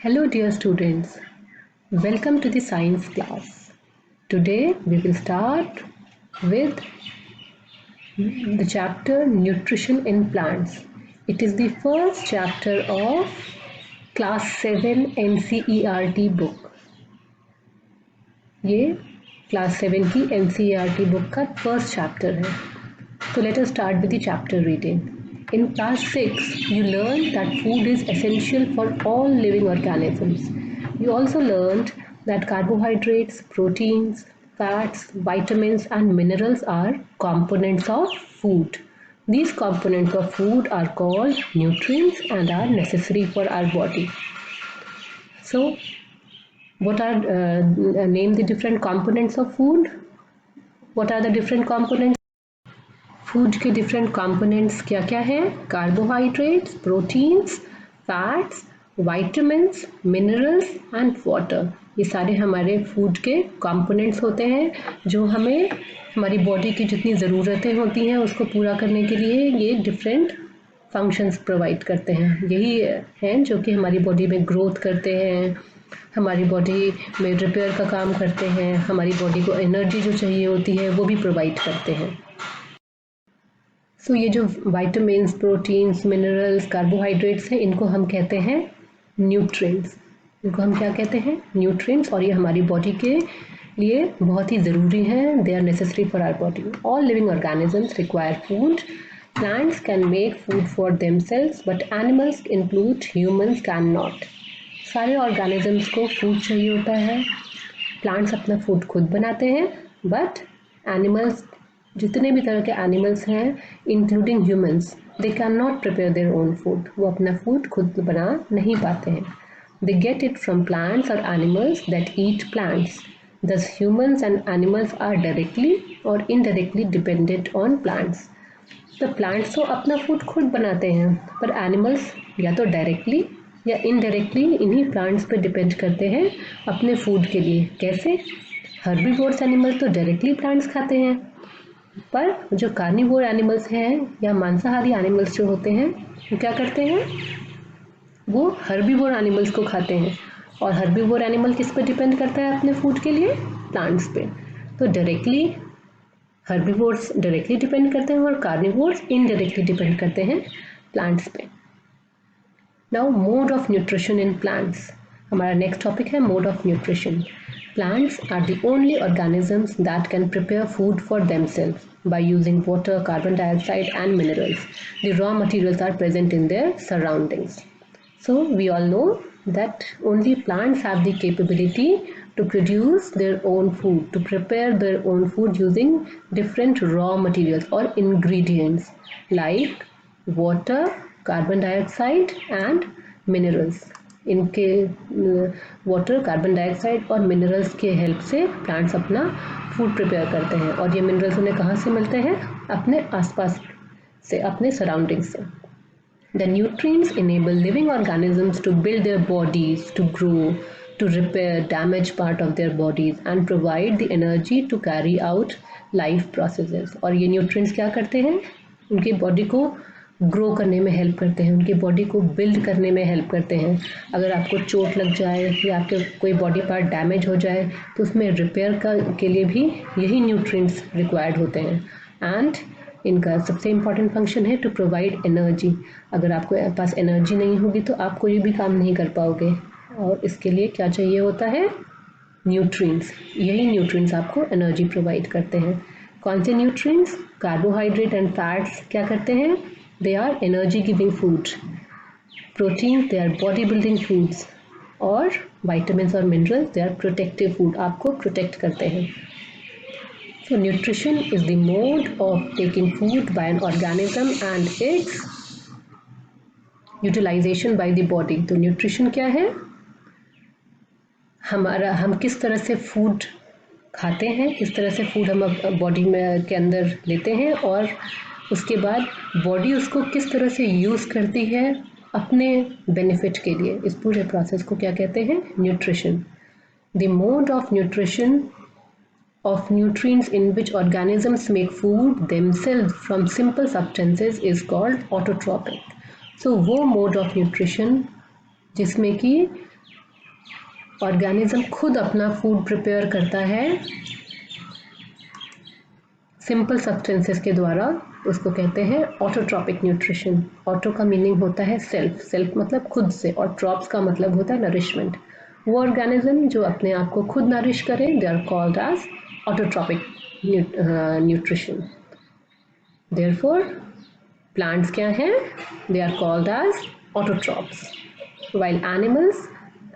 Hello dear students, welcome to the science class. Today we will start with the chapter Nutrition in Plants. It is the first chapter of class 7 NCERT book. ये class 7 की NCERT book का first chapter है. So let us start with the chapter reading. In class 6, you learned that food is essential for all living organisms. You also learned that carbohydrates, proteins, fats, vitamins and minerals are components of food. These components of food are called nutrients and are necessary for our body. So, what are name the different components of food? What are the different components? Food के different components क्या क्या है? Carbohydrates, proteins, fats, vitamins, minerals and water. ये सारे हमारे food के components होते हैं जो हमें हमारी बॉडी की जितनी ज़रूरतें होती हैं उसको पूरा करने के लिए ये डिफरेंट फंक्शंस प्रोवाइड करते हैं. यही हैं जो कि हमारी बॉडी में ग्रोथ करते हैं, हमारी बॉडी में रिपेयर का काम करते हैं, हमारी बॉडी को एनर्जी जो चाहिए होती है वो भी प्रोवाइड करते हैं. ये जो विटामिन्स, प्रोटीन्स, मिनरल्स, कार्बोहाइड्रेट्स हैं इनको हम कहते हैं न्यूट्रिएंट्स. इनको हम क्या कहते हैं? न्यूट्रिएंट्स. और ये हमारी बॉडी के लिए बहुत ही ज़रूरी हैं. They are necessary for our body. All living organisms require food. Plants can make food for themselves but animals include humans can not. सारे ऑर्गेनिजम्स को फूड चाहिए होता है. प्लांट्स अपना फूड खुद बनाते हैं बट एनिमल्स, जितने भी तरह के एनिमल्स हैं including humans, they can not prepare their own food. वो अपना फूड खुद बना नहीं पाते हैं. They get it from plants और animals that eat plants. Thus humans and animals are directly और इनडायरेक्टली डिपेंडेंट ऑन प्लांट्स. तो प्लांट्स तो अपना फूड खुद बनाते हैं पर एनिमल्स या तो डायरेक्टली या इनडायरेक्टली इन्हीं प्लांट्स पे डिपेंड करते हैं अपने फूड के लिए. कैसे? हर्बीवोर्स एनिमल्स तो डायरेक्टली प्लांट्स खाते हैं, पर जो कार्निवोर एनिमल्स हैं या मांसाहारी एनिमल्स जो होते हैं वो क्या करते हैं? वो हर्बीवोर एनिमल्स को खाते हैं. और हर्बीवोर एनिमल किस पे डिपेंड करता है अपने फूड के लिए? प्लांट्स पे. तो डायरेक्टली हर्बीवोर्स डायरेक्टली डिपेंड करते हैं और कार्निवोर्स इनडायरेक्टली डिपेंड करते हैं प्लांट्स पे. Now mode of nutrition in plants. हमारा नेक्स्ट टॉपिक है mode of nutrition. Plants are the only organisms that can prepare food for themselves by using water, carbon dioxide and minerals. The raw materials are present in their surroundings. So we all know that only plants have the capability to produce their own food, to prepare their own food using different raw materials or ingredients like water, carbon dioxide and minerals. इनके water, carbon dioxide और minerals के help से plants अपना food prepare करते हैं. और ये minerals उन्हें कहाँ से मिलते हैं? अपने आसपास से, अपने सराउंडिंग से. The nutrients enable living organisms to build their bodies, to grow, to repair damage part of their bodies and provide the energy to carry out life processes. और ये न्यूट्रिएंट्स क्या करते हैं? उनकी बॉडी को ग्रो करने में हेल्प करते हैं, उनकी बॉडी को बिल्ड करने में हेल्प करते हैं. अगर आपको चोट लग जाए या आपके कोई बॉडी पार्ट डैमेज हो जाए तो उसमें रिपेयर के लिए भी यही न्यूट्रिएंट्स रिक्वायर्ड होते हैं. एंड इनका सबसे इम्पॉर्टेंट फंक्शन है टू प्रोवाइड एनर्जी. अगर आपके पास एनर्जी नहीं होगी तो आप कोई भी काम नहीं कर पाओगे. और इसके लिए क्या चाहिए होता है? न्यूट्रिएंट्स. यही न्यूट्रिएंट्स आपको एनर्जी प्रोवाइड करते हैं. कौन से न्यूट्रिएंट्स? कार्बोहाइड्रेट एंड फैट्स क्या करते हैं? They are energy giving food. Proteins, they are body building foods. और vitamins और minerals, they are protective food. आपको protect करते हैं. So nutrition is the mode of taking food by an organism and its utilization by the body. तो nutrition क्या है? हम किस तरह से food खाते हैं, किस तरह से food हम body में के अंदर लेते हैं और उसके बाद बॉडी उसको किस तरह से यूज़ करती है अपने बेनिफिट के लिए. इस पूरे प्रोसेस को क्या कहते हैं? Nutrition. The mode of nutrition of nutrients in which organisms make food themselves from simple substances is called autotrophic. So वो मोड ऑफ न्यूट्रिशन जिसमें कि ऑर्गेनिज्म खुद अपना फूड प्रिपेयर करता है सिंपल सब्सटेंसेस के द्वारा, उसको कहते हैं ऑटोट्रॉपिक न्यूट्रिशन। ऑटो का मीनिंग होता है सेल्फ, सेल्फ मतलब खुद से, और ट्रॉप्स का मतलब होता है नरिशमेंट। वो ऑर्गेनिज्म जो अपने आप को खुद नरिश करें, they are called as autotrophic nutrition. Therefore plants क्या हैं? They are called as autotrophs, while animals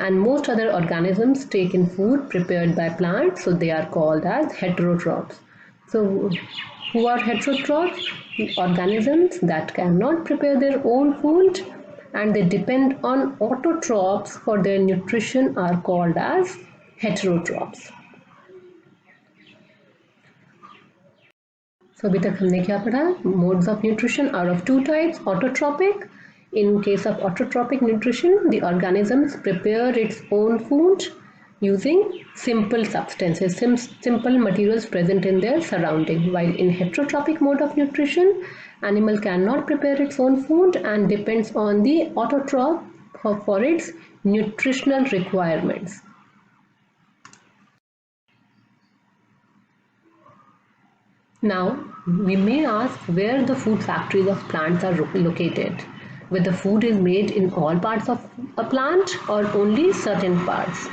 and most other organisms take in food prepared by plants, so they are called as heterotrophs. So who are heterotrophs? Organisms that cannot prepare their own food and they depend on autotrophs for their nutrition are called as heterotrophs. So अभी तक हमने क्या पढ़ा? Modes of nutrition are of two types: autotrophic. In case of autotrophic nutrition, the organisms prepare its own food using simple substances, simple materials present in their surrounding. While in heterotrophic mode of nutrition, animal cannot prepare its own food and depends on the autotroph for its nutritional requirements. Now, we may ask where the food factories of plants are located. Whether food is made in all parts of a plant or only certain parts.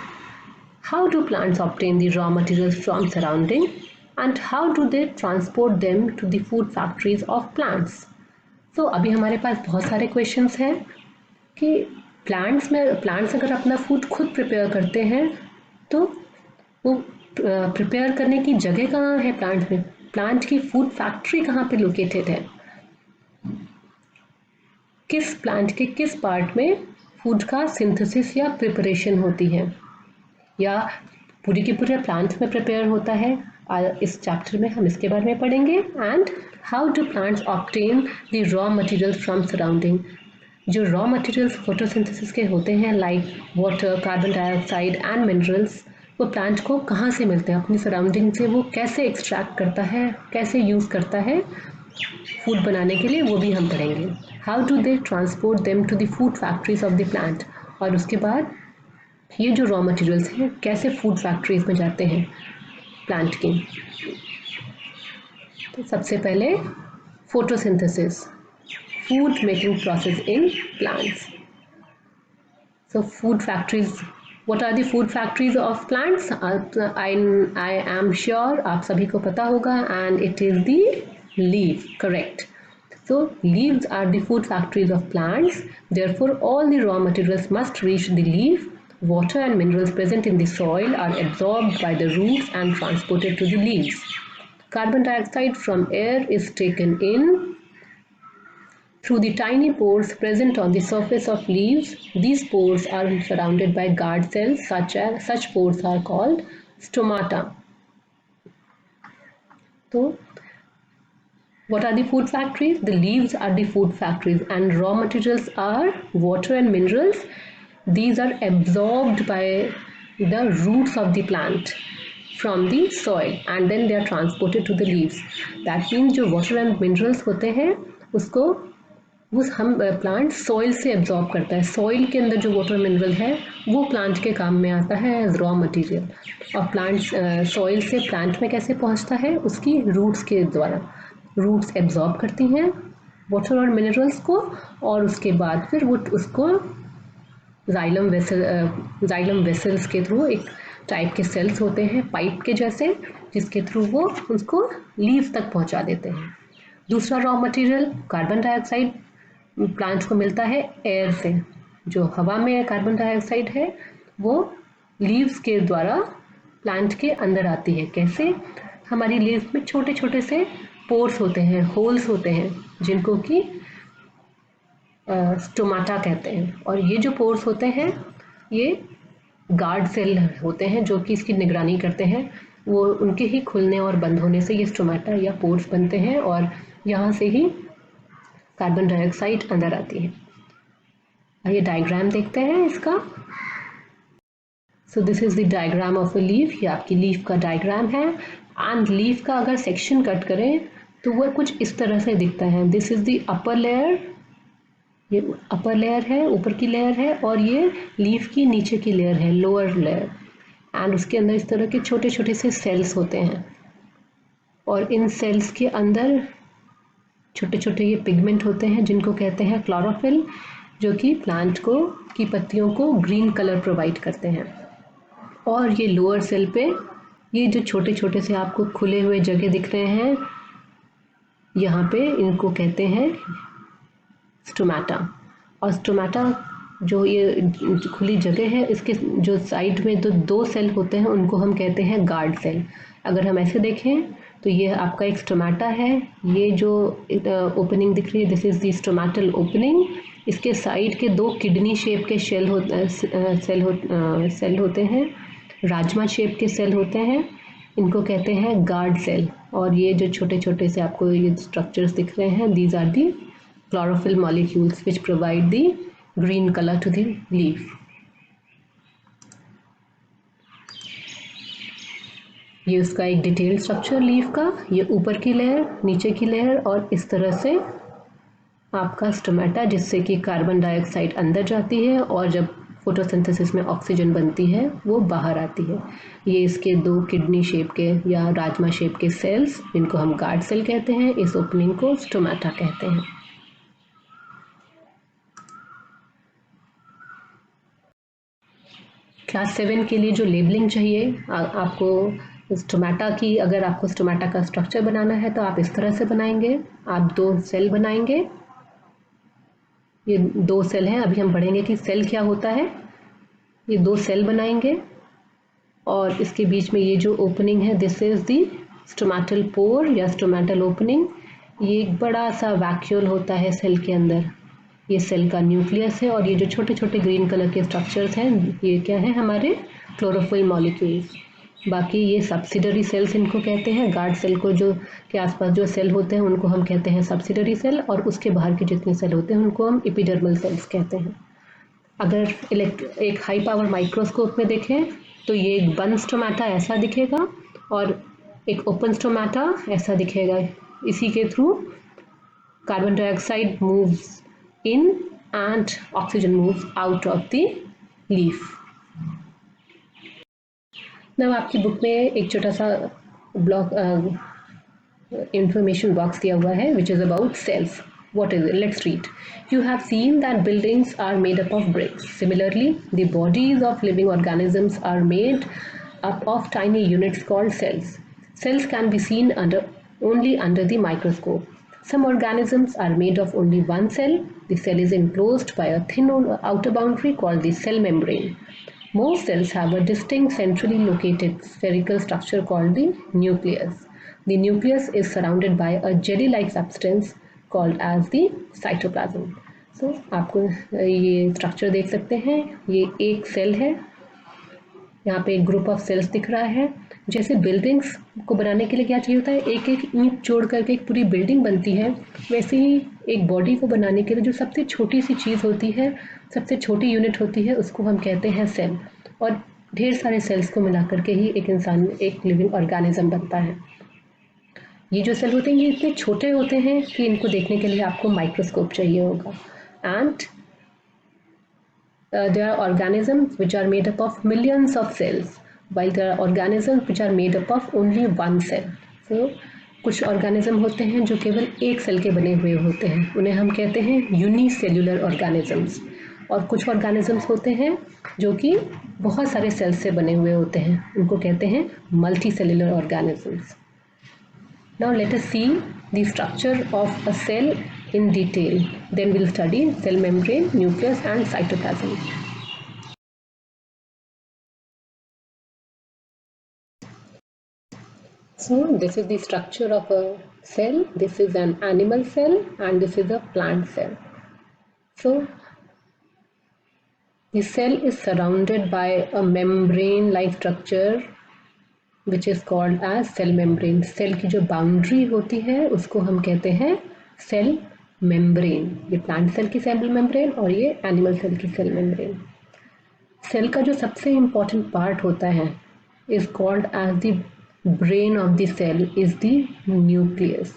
How do plants obtain the raw materials from surrounding and how do they transport them to the food factories of plants? So अभी हमारे पास बहुत सारे questions हैं कि plants अगर अपना food खुद prepare करते हैं तो वो प्रिपेयर करने की जगह कहाँ है प्लांट में, प्लांट की फूड फैक्ट्री कहाँ पे लोकेटेड है, किस प्लांट के किस पार्ट में फूड का सिंथेसिस या प्रिपरेशन होती है, या पूरी की पूरे प्लांट में प्रिपेयर होता है। इस चैप्टर में हम इसके बारे में पढ़ेंगे। And how do plants obtain the raw materials from surrounding. जो रॉ मटेरियल्स फोटोसिंथेसिस के होते हैं like water, carbon dioxide and minerals, वो प्लांट को कहाँ से मिलते हैं, अपनी सराउंडिंग से वो कैसे एक्सट्रैक्ट करता है, कैसे यूज़ करता है फूड बनाने के लिए, वो भी हम पढ़ेंगे। How do they transport them to the food factories of the plant, और उसके बाद ये जो रॉ मटेरियल्स हैं कैसे फूड फैक्ट्रीज में जाते हैं प्लांट की। तो सबसे पहले photosynthesis, food making process in plants. So food factories, what are the food factories of plants? I am sure आप सभी को पता होगा, and it is the leaf, correct. So leaves are the food factories of plants. Therefore all the raw materials must reach the leaf. Water and minerals present in the soil are absorbed by the roots and transported to the leaves. Carbon dioxide from air is taken in through the tiny pores present on the surface of leaves. These pores are surrounded by guard cells. Such pores are called stomata. So what are the food factories? The leaves are the food factories, and raw materials are water and minerals. These are absorbed by the roots of the plant from the soil and then they are transported to the leaves. That means जो water and minerals होते हैं उसको हम plant soil से absorb करता है। Soil के अंदर जो वाटर मिनरल है वो प्लांट के काम में आता है एज रॉ मटेरियल, और प्लांट सॉइल से प्लांट में कैसे पहुंचता है, उसकी रूट्स के द्वारा। रूट्स एब्जॉर्ब करती हैं वाटर और मिनरल्स को, और उसके बाद फिर वो उसको जाइलम वेसल्स के थ्रू, एक टाइप के सेल्स होते हैं पाइप के जैसे, जिसके थ्रू वो उसको लीव तक पहुंचा देते हैं। दूसरा raw material carbon dioxide plant को मिलता है एयर से। जो हवा में कार्बन डाइऑक्साइड है वो लीव्स के द्वारा प्लांट के अंदर आती है। कैसे? हमारी लीव्स में छोटे छोटे से पोर्स होते हैं, होल्स होते हैं, जिनको कि स्टोमाटा कहते हैं, और ये जो पोर्स होते हैं ये गार्ड सेल होते हैं जो कि इसकी निगरानी करते हैं। वो उनके ही खुलने और बंद होने से ये स्टोमाटा या पोर्स बनते हैं और यहाँ से ही कार्बन डाइऑक्साइड अंदर आती है। आइए डायग्राम देखते हैं इसका। सो this is the diagram of a leaf. ये आपकी लीफ का डायग्राम है, एंड लीफ का अगर सेक्शन कट करें तो वह कुछ इस तरह से दिखता है। This is the upper layer, ये अपर लेयर है, ऊपर की लेयर है, और ये लीफ की नीचे की लेयर है, लोअर लेयर। एंड उसके अंदर इस तरह के छोटे छोटे से सेल्स होते हैं, और इन सेल्स के अंदर छोटे छोटे ये पिगमेंट होते हैं जिनको कहते हैं क्लोरोफिल, जो कि प्लांट को की पत्तियों को ग्रीन कलर प्रोवाइड करते हैं। और ये लोअर सेल पे ये जो छोटे छोटे से आपको खुले हुए जगह दिख रहे हैं, यहाँ पे इनको कहते हैं स्टोमेटा। और स्टोमेटा जो ये खुली जगह है, इसके जो साइड में दो सेल होते हैं उनको हम कहते हैं गार्ड सेल। अगर हम ऐसे देखें तो ये आपका एक स्टोमेटा है, ये जो ओपनिंग दिख रही है this is the stomatal opening. इसके साइड के दो किडनी शेप के सेल होते हैं, राजमा शेप के सेल होते हैं, इनको कहते हैं गार्ड सेल। और ये जो छोटे छोटे से आपको ये स्ट्रक्चर्स दिख रहे हैं, these are the chlorophyll molecules which provide the green color to the leaf. ये उसका एक डिटेल स्ट्रक्चर लीफ का, ये ऊपर की लेयर, नीचे की लेयर, और इस तरह से आपका स्टोमेटा, जिससे कि कार्बन डाइऑक्साइड अंदर जाती है और जब फोटोसिंथेसिस में ऑक्सीजन बनती है वो बाहर आती है। ये इसके दो किडनी शेप के या राजमा शेप के सेल्स, जिनको हम गार्ड सेल कहते हैं, इस ओपनिंग को स्टोमेटा कहते हैं। क्लास 7 के लिए जो लेबलिंग चाहिए आपको स्टोमेटा की, अगर आपको स्टोमेटा का स्ट्रक्चर बनाना है तो आप इस तरह से बनाएंगे। आप दो सेल बनाएंगे, ये दो सेल हैं, अभी हम पढ़ेंगे कि सेल क्या होता है। ये दो सेल बनाएंगे और इसके बीच में ये जो ओपनिंग है this is the stomatal pore या स्टोमेटल ओपनिंग। ये एक बड़ा सा वैक्यूल होता है सेल के अंदर, ये सेल का न्यूक्लियस है। और ये जो छोटे छोटे ग्रीन कलर के स्ट्रक्चर्स हैं ये क्या है, हमारे क्लोरोफिल मॉलिक्यूल्स। बाकी ये सब्सिडरी सेल्स इनको कहते हैं। गार्ड सेल को जो के आसपास जो सेल होते हैं उनको हम कहते हैं सब्सिडरी सेल, और उसके बाहर के जितने सेल होते हैं उनको हम एपिडर्मल सेल्स कहते हैं। अगर एक हाई पावर माइक्रोस्कोप में देखें तो ये एक बंद स्टोमेटा ऐसा दिखेगा और एक ओपन स्टोमेटा ऐसा दिखेगा। इसी के through carbon dioxide moves in and oxygen moves out of the leaf. Now आपकी बुक में एक छोटा सा ब्लॉक information box दिया हुआ है which is about cells. What is it? Let's read. You have seen that buildings are made up of bricks. Similarly, the bodies of living organisms are made up of tiny units called cells. Cells can be seen only under the microscope. Some organisms are made of only one cell. The cell is enclosed by a thin outer boundary called the cell membrane. Most cells have a distinct centrally located spherical structure called the nucleus. The nucleus is surrounded by a jelly-like substance called as the cytoplasm. So आपको ये structure देख सकते हैं, ये एक cell है, यहाँ पे एक ग्रुप ऑफ सेल्स दिख रहा है। जैसे बिल्डिंग्स को बनाने के लिए क्या चाहिए होता है, एक एक ईंट जोड़ करके एक पूरी बिल्डिंग बनती है, वैसे ही एक बॉडी को बनाने के लिए जो सबसे छोटी सी चीज़ होती है, सबसे छोटी यूनिट होती है, उसको हम कहते हैं सेल। और ढेर सारे सेल्स को मिला करके ही एक इंसान, एक लिविंग ऑर्गेनिज्म बनता है। ये जो सेल होते हैं ये इतने छोटे होते हैं कि इनको देखने के लिए आपको माइक्रोस्कोप चाहिए होगा। And there are organisms which are made up of millions of cells, while there are organisms which are made up of only one cell. So कुछ ऑर्गेनिज्म होते हैं जो केवल एक सेल के बने हुए होते हैं, उन्हें हम कहते हैं यूनिसेल्युलर ऑर्गेनिजम्स। और कुछ ऑर्गेनिजम्स होते हैं जो कि बहुत सारे सेल्स से बने हुए होते हैं, उनको कहते हैं multi cellular organisms. Now let us see the structure of a cell in detail. Then we'll study cell membrane, nucleus and cytoplasm. So this is the structure of a cell. This is an animal cell and this is a plant cell. So the cell is surrounded by a membrane-like structure which is called as cell membrane. Cell की जो boundary होती है उसको हम कहते हैं cell membrane. ये plant cell की सेल मेम्ब्रेन और ये एनिमल सेल की सेल मेम्ब्रेन। सेल का जो सबसे इम्पॉर्टेंट पार्ट होता है is called as the brain of the cell is the nucleus,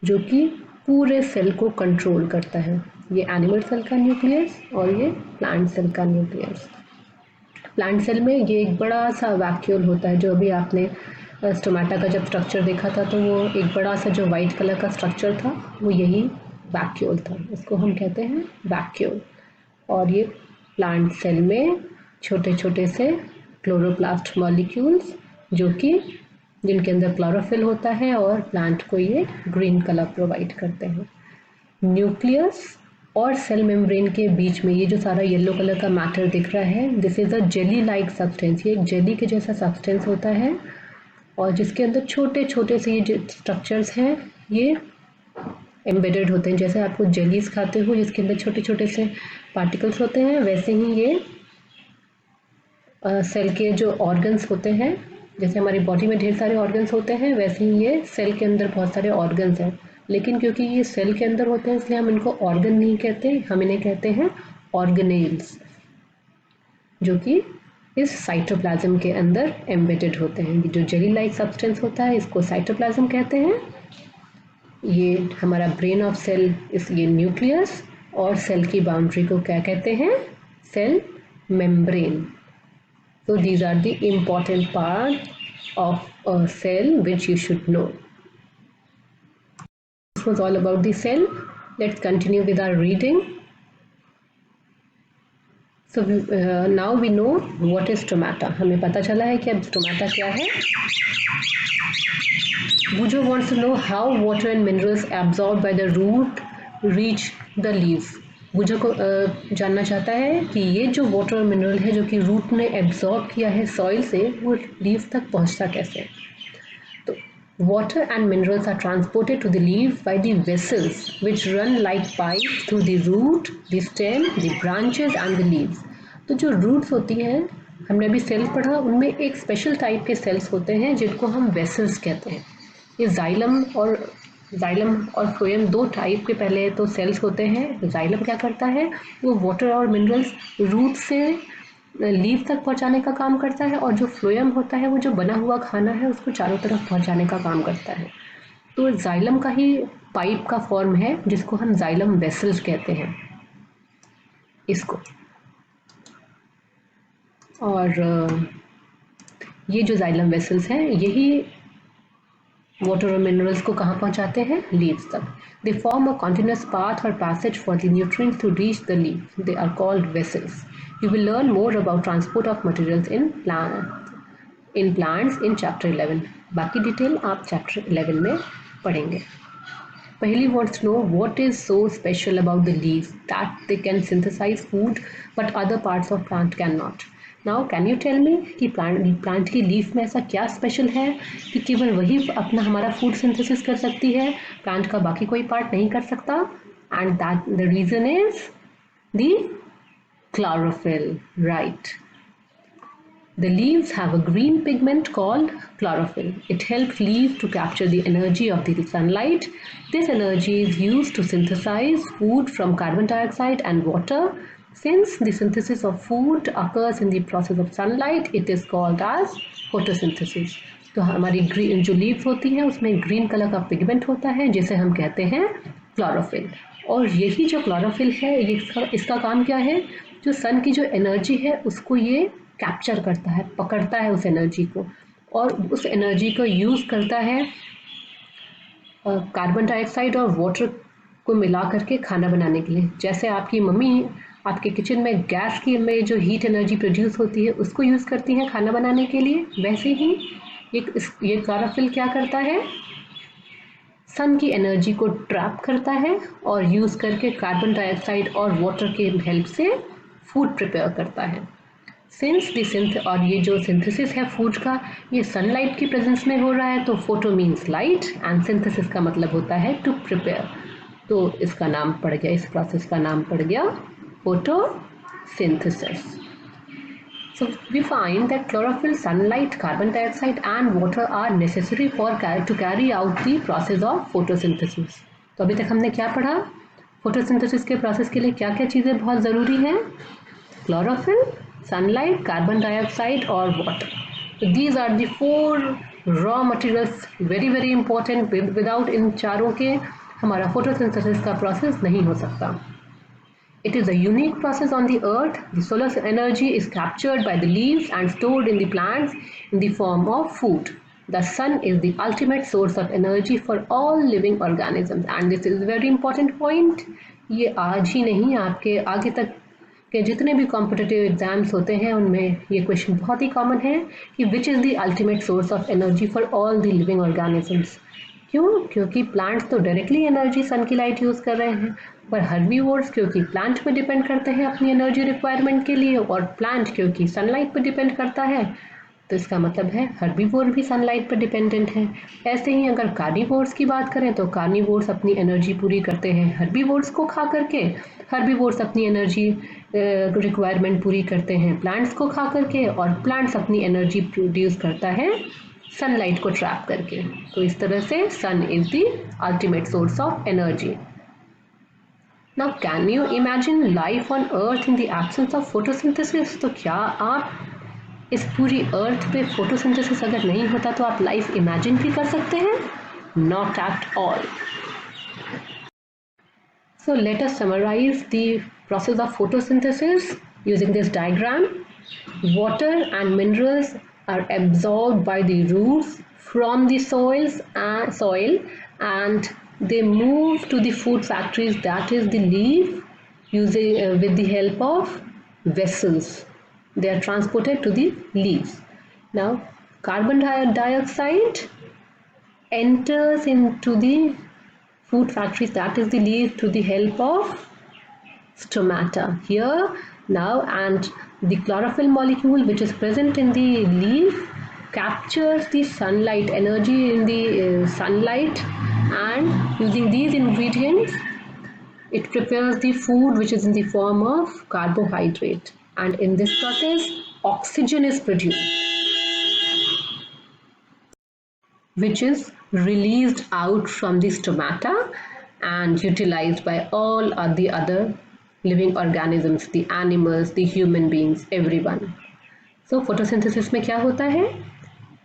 जो कि पूरे सेल को कंट्रोल करता है। ये एनिमल सेल का न्यूक्लियस और ये प्लांट सेल का न्यूक्लियस। प्लांट सेल में ये एक बड़ा सा वैक्यूल होता है, जो अभी आपने स्टोमेटा का जब स्ट्रक्चर देखा था तो वो एक बड़ा सा जो वाइट कलर का स्ट्रक्चर था वो यही वैक्यूल था, इसको हम कहते हैं वैक्यूल। और ये प्लांट सेल में छोटे छोटे से क्लोरोप्लास्ट मॉलिक्यूल्स जो कि जिनके अंदर क्लोरोफिल होता है और प्लांट को ये ग्रीन कलर प्रोवाइड करते हैं। न्यूक्लियस और सेल मेम्ब्रेन के बीच में ये जो सारा येलो कलर का मैटर दिख रहा है, this is a jelly like substance. ये एक जेली के जैसा सब्सटेंस होता है और जिसके अंदर छोटे छोटे से ये जो स्ट्रक्चर्स हैं ये एम्बेडेड होते हैं। जैसे आपको जेलीज खाते हो जिसके अंदर छोटे छोटे से पार्टिकल्स होते हैं, वैसे ही ये सेल के जो ऑर्गन्स होते हैं, जैसे हमारी बॉडी में ढेर सारे ऑर्गन्स होते हैं, वैसे ही ये सेल के अंदर बहुत सारे ऑर्गन्स हैं। लेकिन क्योंकि ये सेल के अंदर होते हैं इसलिए हम इनको ऑर्गन नहीं कहते, हम इन्हें कहते हैं ऑर्गेनेल्स, जो कि इस साइटोप्लाज्म के अंदर एम्बेडेड होते हैं। जो जेली लाइक सब्सटेंस होता है इसको साइटोप्लाज्म कहते हैं। ये हमारा ब्रेन ऑफ सेल ये न्यूक्लियस, और सेल की बाउंड्री को क्या कहते हैं? Cell membrane. So these are the important part of a cell which you should know. This was all about the cell. Let's continue with our reading. So now we know what is stomata. हमें पता चला है कि अब stomata क्या है. Bujo wants to know how water and minerals absorbed by the root reach the leaves. बुझो को जानना चाहता है कि ये जो वाटर और मिनरल है जो कि रूट ने एब्जॉर्ब किया है सॉइल से, वो लीव्स तक पहुंचता कैसे है। तो water and minerals are transported to the leaves by the vessels which run like pipes through the root, the stem, the branches and the leaves. तो जो रूट्स होती हैं, हमने अभी सेल पढ़ा, उनमें एक स्पेशल टाइप के सेल्स होते हैं जिनको हम वेसल्स कहते हैं। ये जाइलम और फ्लोएम दो टाइप के पहले तो सेल्स होते हैं। जाइलम क्या करता है, वो वाटर और मिनरल्स रूट से लीव तक पहुंचाने का काम करता है, और जो फ्लोएम होता है वो जो बना हुआ खाना है उसको चारों तरफ पहुंचाने का काम करता है। तो जाइलम का ही पाइप का फॉर्म है जिसको हम जाइलम वेसल्स कहते हैं इसको। और ये जो जाइलम वेसल्स हैं यही वाटर और मिनरल्स को कहाँ पहुँचाते हैं? लीव्स तक। They form a continuous path or passage for the nutrients to reach the leaf. They are called vessels. You will learn more about transport of materials in plants in chapter 11। बाकी detail आप chapter 11 में पढ़ेंगे। Paheli wants to know what is so special about the leaves that they can synthesize food but other parts of plant cannot. Now can you tell me कि plant की leaf में ऐसा क्या special है कि केवल वही अपना हमारा फूड सिंथेसिस कर सकती है, प्लांट का बाकी कोई पार्ट नहीं कर सकता? And that the reason is the chlorophyll, right? The leaves have a green pigment called chlorophyll. It helps leaves to capture the energy of the sunlight. This energy is used to synthesize food from carbon dioxide and water. Since the synthesis of food occurs in the process of sunlight, it is called as photosynthesis. तो हमारी green जो leaves होती हैं उसमें green colour का pigment होता है जिसे हम कहते हैं क्लोरोफिल। और यही जो क्लोरोफिल है इसका काम क्या है? जो सन की जो एनर्जी है उसको ये कैप्चर करता है, पकड़ता है उस एनर्जी को, और उस एनर्जी को यूज़ करता है कार्बन डाइऑक्साइड और वाटर को मिला करके खाना बनाने के लिए। जैसे आपकी मम्मी आपके किचन में गैस की में जो हीट एनर्जी प्रोड्यूस होती है उसको यूज़ करती हैं खाना बनाने के लिए, वैसे ही ये क्लोरोफिल क्या करता है? सन की एनर्जी को ट्रैप करता है और यूज़ करके कार्बन डाइऑक्साइड और वाटर के हेल्प से फूड प्रिपेयर करता है। और ये जो सिंथेसिस है फूड का, ये सनलाइट की प्रेजेंस में हो रहा है, तो photo means light and synthesis का मतलब होता है टू प्रिपेयर। तो इसका नाम पड़ गया, इस प्रोसेस का नाम पड़ गया photosynthesis. So we find that chlorophyll, sunlight, carbon dioxide and water are necessary to carry out the process of photosynthesis. तो अभी तक हमने क्या पढ़ा? फोटोसिंथेसिस के प्रोसेस के लिए क्या क्या चीज़ें बहुत ज़रूरी हैं? क्लोरोफिल, सनलाइट, कार्बन डाइऑक्साइड और water. So these are the 4 raw materials, very very important. Without इन चारों के हमारा फोटोसिंथेसिस का प्रोसेस नहीं हो सकता। It is a unique process on the earth. The solar energy is captured by the leaves and stored in the plants in the form of food. The sun is the ultimate source of energy for all living organisms, and this is a very important point. ये आज ही नहीं, आपके आगे तक के जितने भी competitive exams होते हैं उनमें ये क्वेश्चन बहुत ही कॉमन है कि which is the ultimate source of energy for all the living organisms. क्यों? क्योंकि प्लांट्स तो डायरेक्टली एनर्जी सन की लाइट यूज़ कर रहे हैं, पर हर्बीवोर्स क्योंकि प्लांट पे डिपेंड करते हैं अपनी एनर्जी रिक्वायरमेंट के लिए, और प्लांट क्योंकि सनलाइट पे डिपेंड करता है, तो इसका मतलब है हर्बीवोर भी सनलाइट पर डिपेंडेंट है। ऐसे ही अगर कार्निवोर्स की बात करें तो कार्निवोर्स अपनी एनर्जी पूरी करते हैं हर्बीवोर्स को खा करके, हर्बीवोर्स अपनी एनर्जी रिक्वायरमेंट पूरी करते हैं प्लांट्स को खा करके, और प्लांट्स अपनी एनर्जी प्रोड्यूस करता है सनलाइट को ट्रैप करके। तो इस तरह से sun is the ultimate source of energy. Now can you imagine life on earth in the absence of photosynthesis? तो क्या आप इस पूरी अर्थ पे फोटोसिंथेसिस अगर नहीं होता तो आप लाइफ इमेजिन भी कर सकते हैं? Not at all. So let us summarize the process of photosynthesis using this diagram. Water and minerals are absorbed by the roots from the soil and they move to the food factories, that is the leaf, using with the help of vessels. They are transported to the leaves. Now carbon dioxide enters into the food factories, that is the leaf, to the help of stomata here now, and the chlorophyll molecule which is present in the leaf captures the sunlight energy in the sunlight, and using these ingredients it prepares the food which is in the form of carbohydrate, and in this process oxygen is produced which is released out from the stomata and utilized by all of the other living organisms, the animals, the human beings, everyone. So photosynthesis में क्या होता है?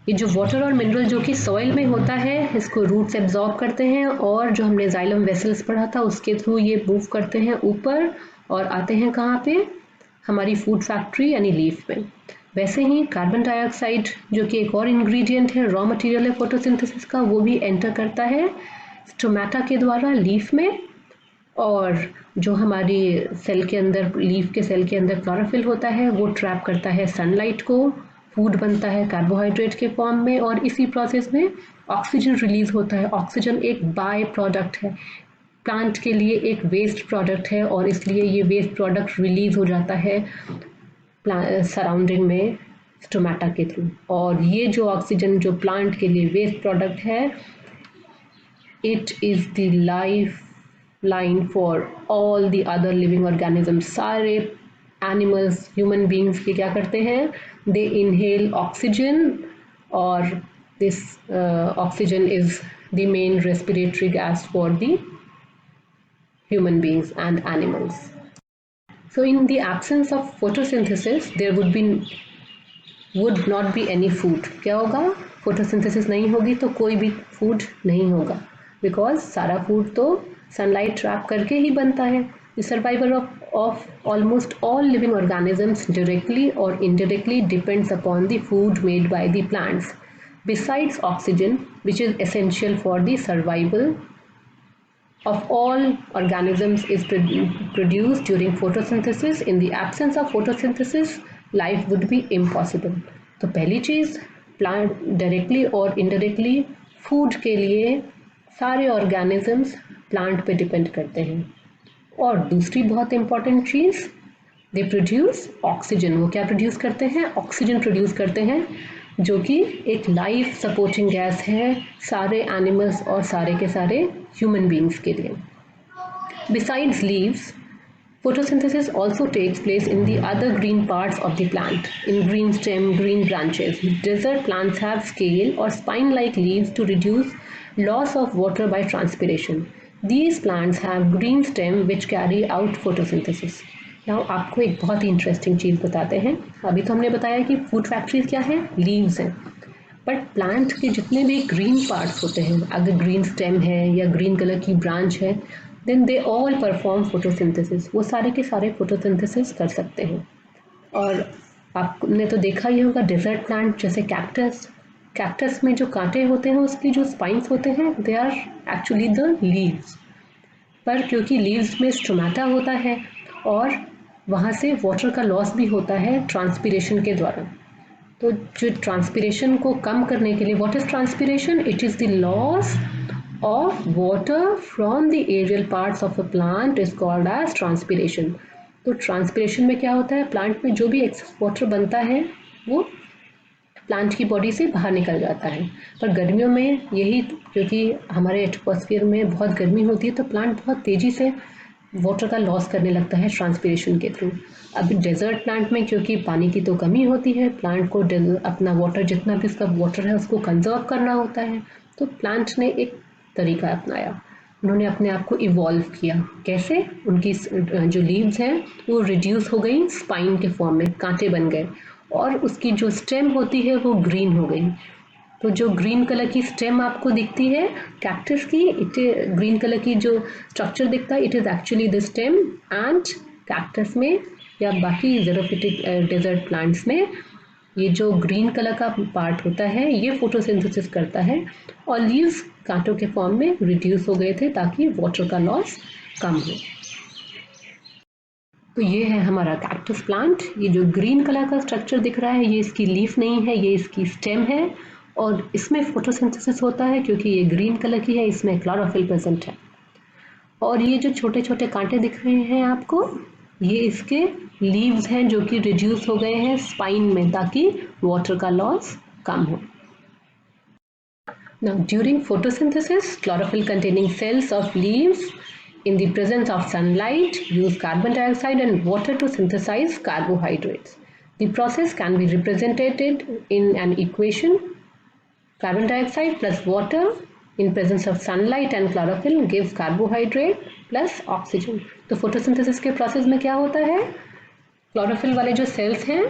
ये जो water और mineral जो कि soil में होता है इसको रूट्स एब्जॉर्ब करते हैं, और जो हमने जाइलम वेसल्स पढ़ा था उसके थ्रू ये मूव करते हैं ऊपर और आते हैं कहाँ पे? हमारी फूड फैक्ट्री यानी लीफ में। वैसे ही कार्बन डाइऑक्साइड जो कि एक और इंग्रेडिएंट है, रॉ मटेरियल है फोटोसिंथेसिस का, वो भी एंटर करता है स्टोमेटा के द्वारा लीफ में, और जो हमारी सेल के अंदर, लीफ के सेल के अंदर क्लोरोफिल होता है वो ट्रैप करता है सनलाइट को, फूड बनता है कार्बोहाइड्रेट के फॉर्म में, और इसी प्रोसेस में ऑक्सीजन रिलीज होता है। ऑक्सीजन एक बाय प्रोडक्ट है, प्लांट के लिए एक वेस्ट प्रोडक्ट है, और इसलिए ये वेस्ट प्रोडक्ट रिलीज हो जाता है सराउंडिंग में स्टोमेटा के थ्रू, और ये जो ऑक्सीजन जो प्लांट के लिए वेस्ट प्रोडक्ट है, it is the life line for all the other living organism. सारे एनिमल्स, ह्यूमन बींग्स के क्या करते हैं? दे इनहेल ऑक्सीजन, और this oxygen is the main respiratory gas for the human beings and animals. So in the absence of photosynthesis there would not be any food. क्या होगा? photosynthesis नहीं होगी तो कोई भी food नहीं होगा, because सारा food तो sunlight trap करके ही बनता है। The survival of almost all living organisms directly or indirectly depends upon the food made by the plants. Besides oxygen, which is essential for the survival of all organisms, is produced during photosynthesis. In the absence of photosynthesis life would be impossible. तो पहली चीज़, plant directly और indirectly food के लिए सारे organisms plant पे depend करते हैं, और दूसरी बहुत important cheese, they produce oxygen. वो क्या प्रोड्यूस करते हैं? ऑक्सीजन प्रोड्यूस करते हैं, जो कि एक लाइफ सपोर्टिंग गैस है सारे एनिमल्स और सारे के सारे ह्यूमन बींग्स के लिए। Besides leaves, photosynthesis also takes place in the other green parts of the plant, in green stem, green branches. Desert plants have scale or spine-like leaves to reduce loss of water by transpiration. These plants have green stem which carry out photosynthesis. Now आपको एक बहुत ही interesting चीज़ बताते हैं। अभी तो हमने बताया कि फूड फैक्ट्रीज क्या है? लीव्स हैं। बट प्लांट के जितने भी ग्रीन पार्ट्स होते हैं, अगर ग्रीन स्टेम है या ग्रीन कलर की ब्रांच है, then they all perform photosynthesis, वो सारे के सारे फोटोसिंथेसिस कर सकते हैं। और आपने तो देखा ही होगा डेजर्ट प्लांट जैसे कैक्टस, कैक्टस में जो कांटे होते हैं उसकी जो स्पाइंस होते हैं they are actually the leaves, पर क्योंकि लीव्स में स्टोमेटा होता है और वहाँ से वाटर का लॉस भी होता है ट्रांसपीरेशन के द्वारा, तो जो ट्रांसपीरेशन को कम करने के लिए, what is transpiration? It is the loss of water from the aerial parts of a plant is called as transpiration. तो ट्रांसपीरेशन में क्या होता है, प्लांट में जो भी एक्सेस वाटर बनता है वो प्लांट की बॉडी से बाहर निकल जाता है। पर गर्मियों में यही, क्योंकि हमारे एटमॉस्फेयर में बहुत गर्मी होती है तो प्लांट बहुत तेज़ी से वाटर का लॉस करने लगता है ट्रांसपीरेशन के थ्रू। अब डेजर्ट प्लांट में क्योंकि पानी की तो कमी होती है, प्लांट को अपना वाटर, जितना भी उसका वाटर है उसको कंजर्व करना होता है, तो प्लांट ने एक तरीका अपनाया, उन्होंने अपने आप को इवॉल्व किया। कैसे? उनकी जो लीव्स हैं वो रिड्यूस हो गई स्पाइन के फॉर्म में, कांटे बन गए, और उसकी जो स्टेम होती है वो ग्रीन हो गई। तो जो ग्रीन कलर की स्टेम आपको दिखती है कैक्टस की, इट ग्रीन कलर की जो स्ट्रक्चर दिखता है, it is actually the stem, and cactus में या बाकी ज़ेरोफिटिक डेजर्ट प्लांट्स में ये जो ग्रीन कलर का पार्ट होता है ये फोटोसिंथेसिस करता है, और लीव्स कांटों के फॉर्म में रिड्यूस हो गए थे ताकि वाटर का लॉस कम हो। तो ये है हमारा कैक्टस प्लांट। ये जो ग्रीन कलर का स्ट्रक्चर दिख रहा है ये इसकी लीफ नहीं है, ये इसकी स्टेम है, और इसमें फोटोसिंथेसिस होता है क्योंकि ये ग्रीन कलर की है, इसमें क्लोरोफिल प्रेजेंट है। और ये जो छोटे छोटे कांटे दिख रहे हैं आपको, ये इसके लीव्स हैं जो कि रिड्यूस हो गए हैं स्पाइन में ताकि वाटर का लॉस कम हो। Now, during photosynthesis, chlorophyll containing cells of leaves in the presence of sunlight use carbon dioxide and water to synthesize carbohydrates. The process can be represented in an equation: carbon dioxide plus water in presence of sunlight and chlorophyll gives carbohydrate plus oxygen. तो photosynthesis के process में क्या होता है, chlorophyll वाले जो cells हैं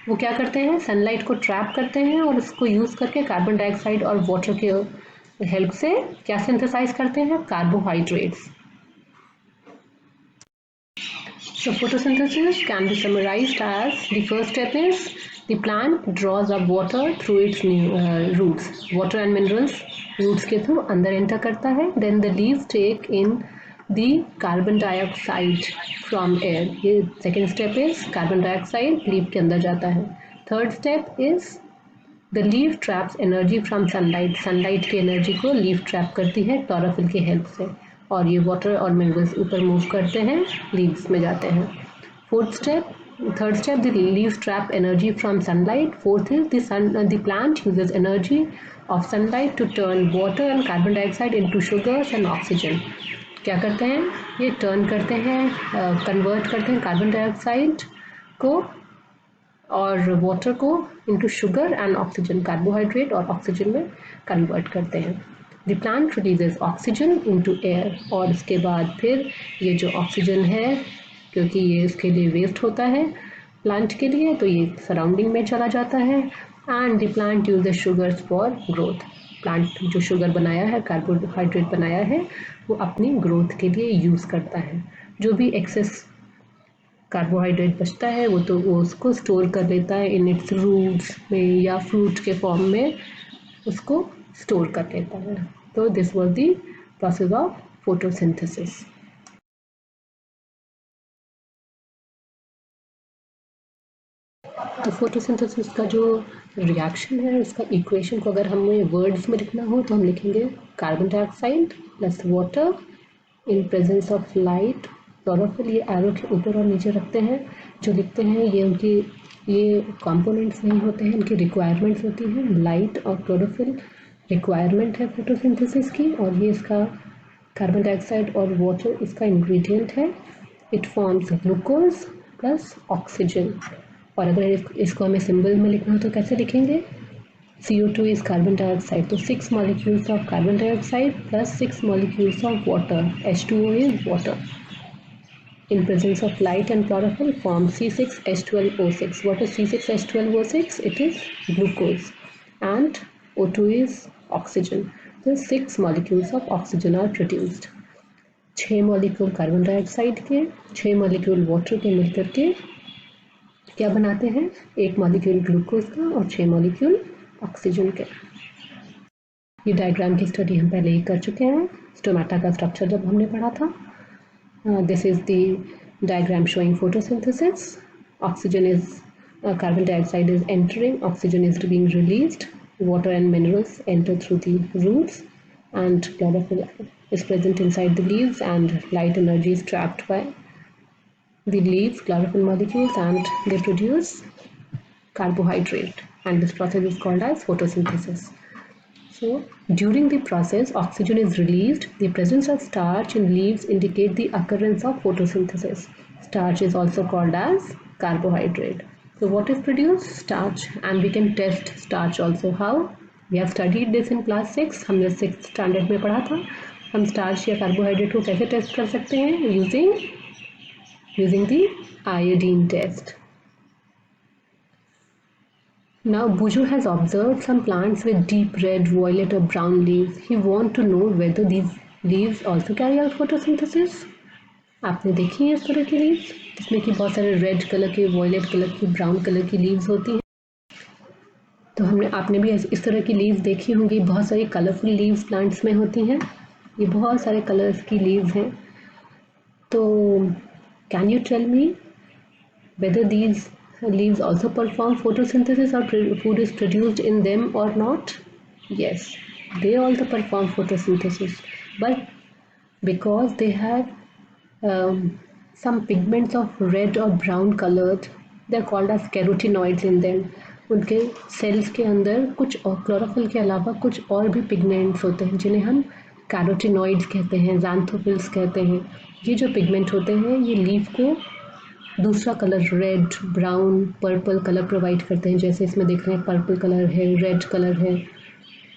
वो क्या करते हैं, सनलाइट को ट्रैप करते हैं और उसको यूज़ करके कार्बन डाइऑक्साइड और वाटर के हेल्प से क्या सिंथेसाइज करते हैं, carbohydrates. So photosynthesis can be summarized as the first step is the plant draws up water through its roots. Water and minerals roots के थ्रू अंदर एंटर करता है. Then the leaves take in the carbon dioxide from air. ये second step is carbon dioxide leaf के अंदर जाता है. Third step is the leaf traps energy from sunlight. Sunlight की एनर्जी को leaf trap करती है क्लोरोफिल की हेल्प से, और ये वाटर और मिनरल्स ऊपर मूव करते हैं, लीव्स में जाते हैं. Third step the leaves trap energy from sunlight. Fourth is the plant uses energy of sunlight to turn water and carbon dioxide into sugars and oxygen. क्या करते हैं, ये टर्न करते हैं, कन्वर्ट करते हैं कार्बन डाइऑक्साइड को और वाटर को into sugar and oxygen, carbohydrate और ऑक्सीजन में कन्वर्ट करते हैं. The plant releases oxygen into air, और इसके बाद फिर ये जो ऑक्सीजन है, क्योंकि ये इसके लिए वेस्ट होता है प्लांट के लिए, तो ये सराउंडिंग में चला जाता है. And the plant uses sugars for growth. Plant जो शुगर बनाया है, कार्बोहाइड्रेट बनाया है, वो अपनी ग्रोथ के लिए यूज़ करता है. जो भी एक्सेस कार्बोहाइड्रेट बचता है वो तो वो उसको स्टोर कर लेता है इन इट्स रूट्स में या फ्रूट के फॉर्म में उसको स्टोर कर लेता है. तो this was the process of photosynthesis. तो फोटोसिंथेसिस का जो रिएक्शन है, इसका इक्वेशन को अगर हमें वर्ड्स में लिखना हो तो हम लिखेंगे carbon dioxide plus water in presence of light. Chlorophyll ये एरो के ऊपर और नीचे रखते हैं, जो लिखते हैं ये उनकी ये कंपोनेंट्स नहीं होते हैं, इनकी रिक्वायरमेंट्स होती हैं. लाइट और क्लोरोफिल रिक्वायरमेंट है फोटोसिंथेसिस की, और ये इसका कार्बन डाइऑक्साइड और वाटर इसका इंग्रेडिएंट है. It forms glucose plus oxygen. और अगर इसको हमें सिंबल में लिखना हो तो कैसे लिखेंगे, CO2 इज कार्बन डाइऑक्साइड, तो 6 molecules of carbon dioxide plus 6 molecules of water, H2O is water. in presence of light and chlorophyll form C6H12O6. What is C6H12O6? It is glucose, and O2 is oxygen. So 6 molecules of oxygen are produced. 6 molecule carbon dioxide के, 6 molecule water के मिलकर के क्या बनाते हैं? 1 molecule glucose का और 6 molecule oxygen के। ये डायग्राम की स्टडी हम पहले ही कर चुके हैं, स्टोमेटा का स्ट्रक्चर जब हमने पढ़ा था। This is the diagram showing photosynthesis. Oxygen is carbon dioxide is entering, oxygen is being released, water and minerals enter through the roots, and chlorophyll is present inside the leaves, and light energy is trapped by the leaves chlorophyll molecules, and they produce carbohydrate, and this process is called as photosynthesis. So during the process oxygen is released. The presence of starch in leaves indicate the occurrence of photosynthesis. Starch is also called as carbohydrate. So what is produced? Starch, and we can test starch also. How? We have studied this in class 6. हमने 6th standard में पढ़ा था। हम starch या carbohydrate को कैसे test कर सकते हैं? using the iodine test. Now Buju has observed some plants with deep red, violet or brown leaves. He wants to know whether these leaves also carry out photosynthesis. आपने देखी है इस तरह की लीव्स जिसमें कि बहुत सारे रेड कलर के, वायलेट कलर की, ब्राउन कलर की लीव्स होती हैं। तो आपने भी इस तरह की लीव्स देखी होंगी। बहुत सारी कलरफुल लीव्स प्लांट्स में होती हैं। ये बहुत सारे कलर्स की लीव्स हैं। तो can you tell me whether these leaves also perform photosynthesis or food is produced in them or not? Yes, they also perform photosynthesis, but because they have some pigments of red or brown colored, they are called as carotenoids in them. उनके sales के अंदर कुछ और chlorophyll के अलावा कुछ और भी पिगमेंट्स होते हैं जिन्हें हम कैरोटिनॉइड्स कहते हैं, ज़ैंथोफिल्स कहते हैं। ये जो पिगमेंट होते हैं ये लीफ को दूसरा colour red, brown, purple colour provide करते हैं। जैसे इसमें देख रहे हैं पर्पल कलर है, रेड कलर है,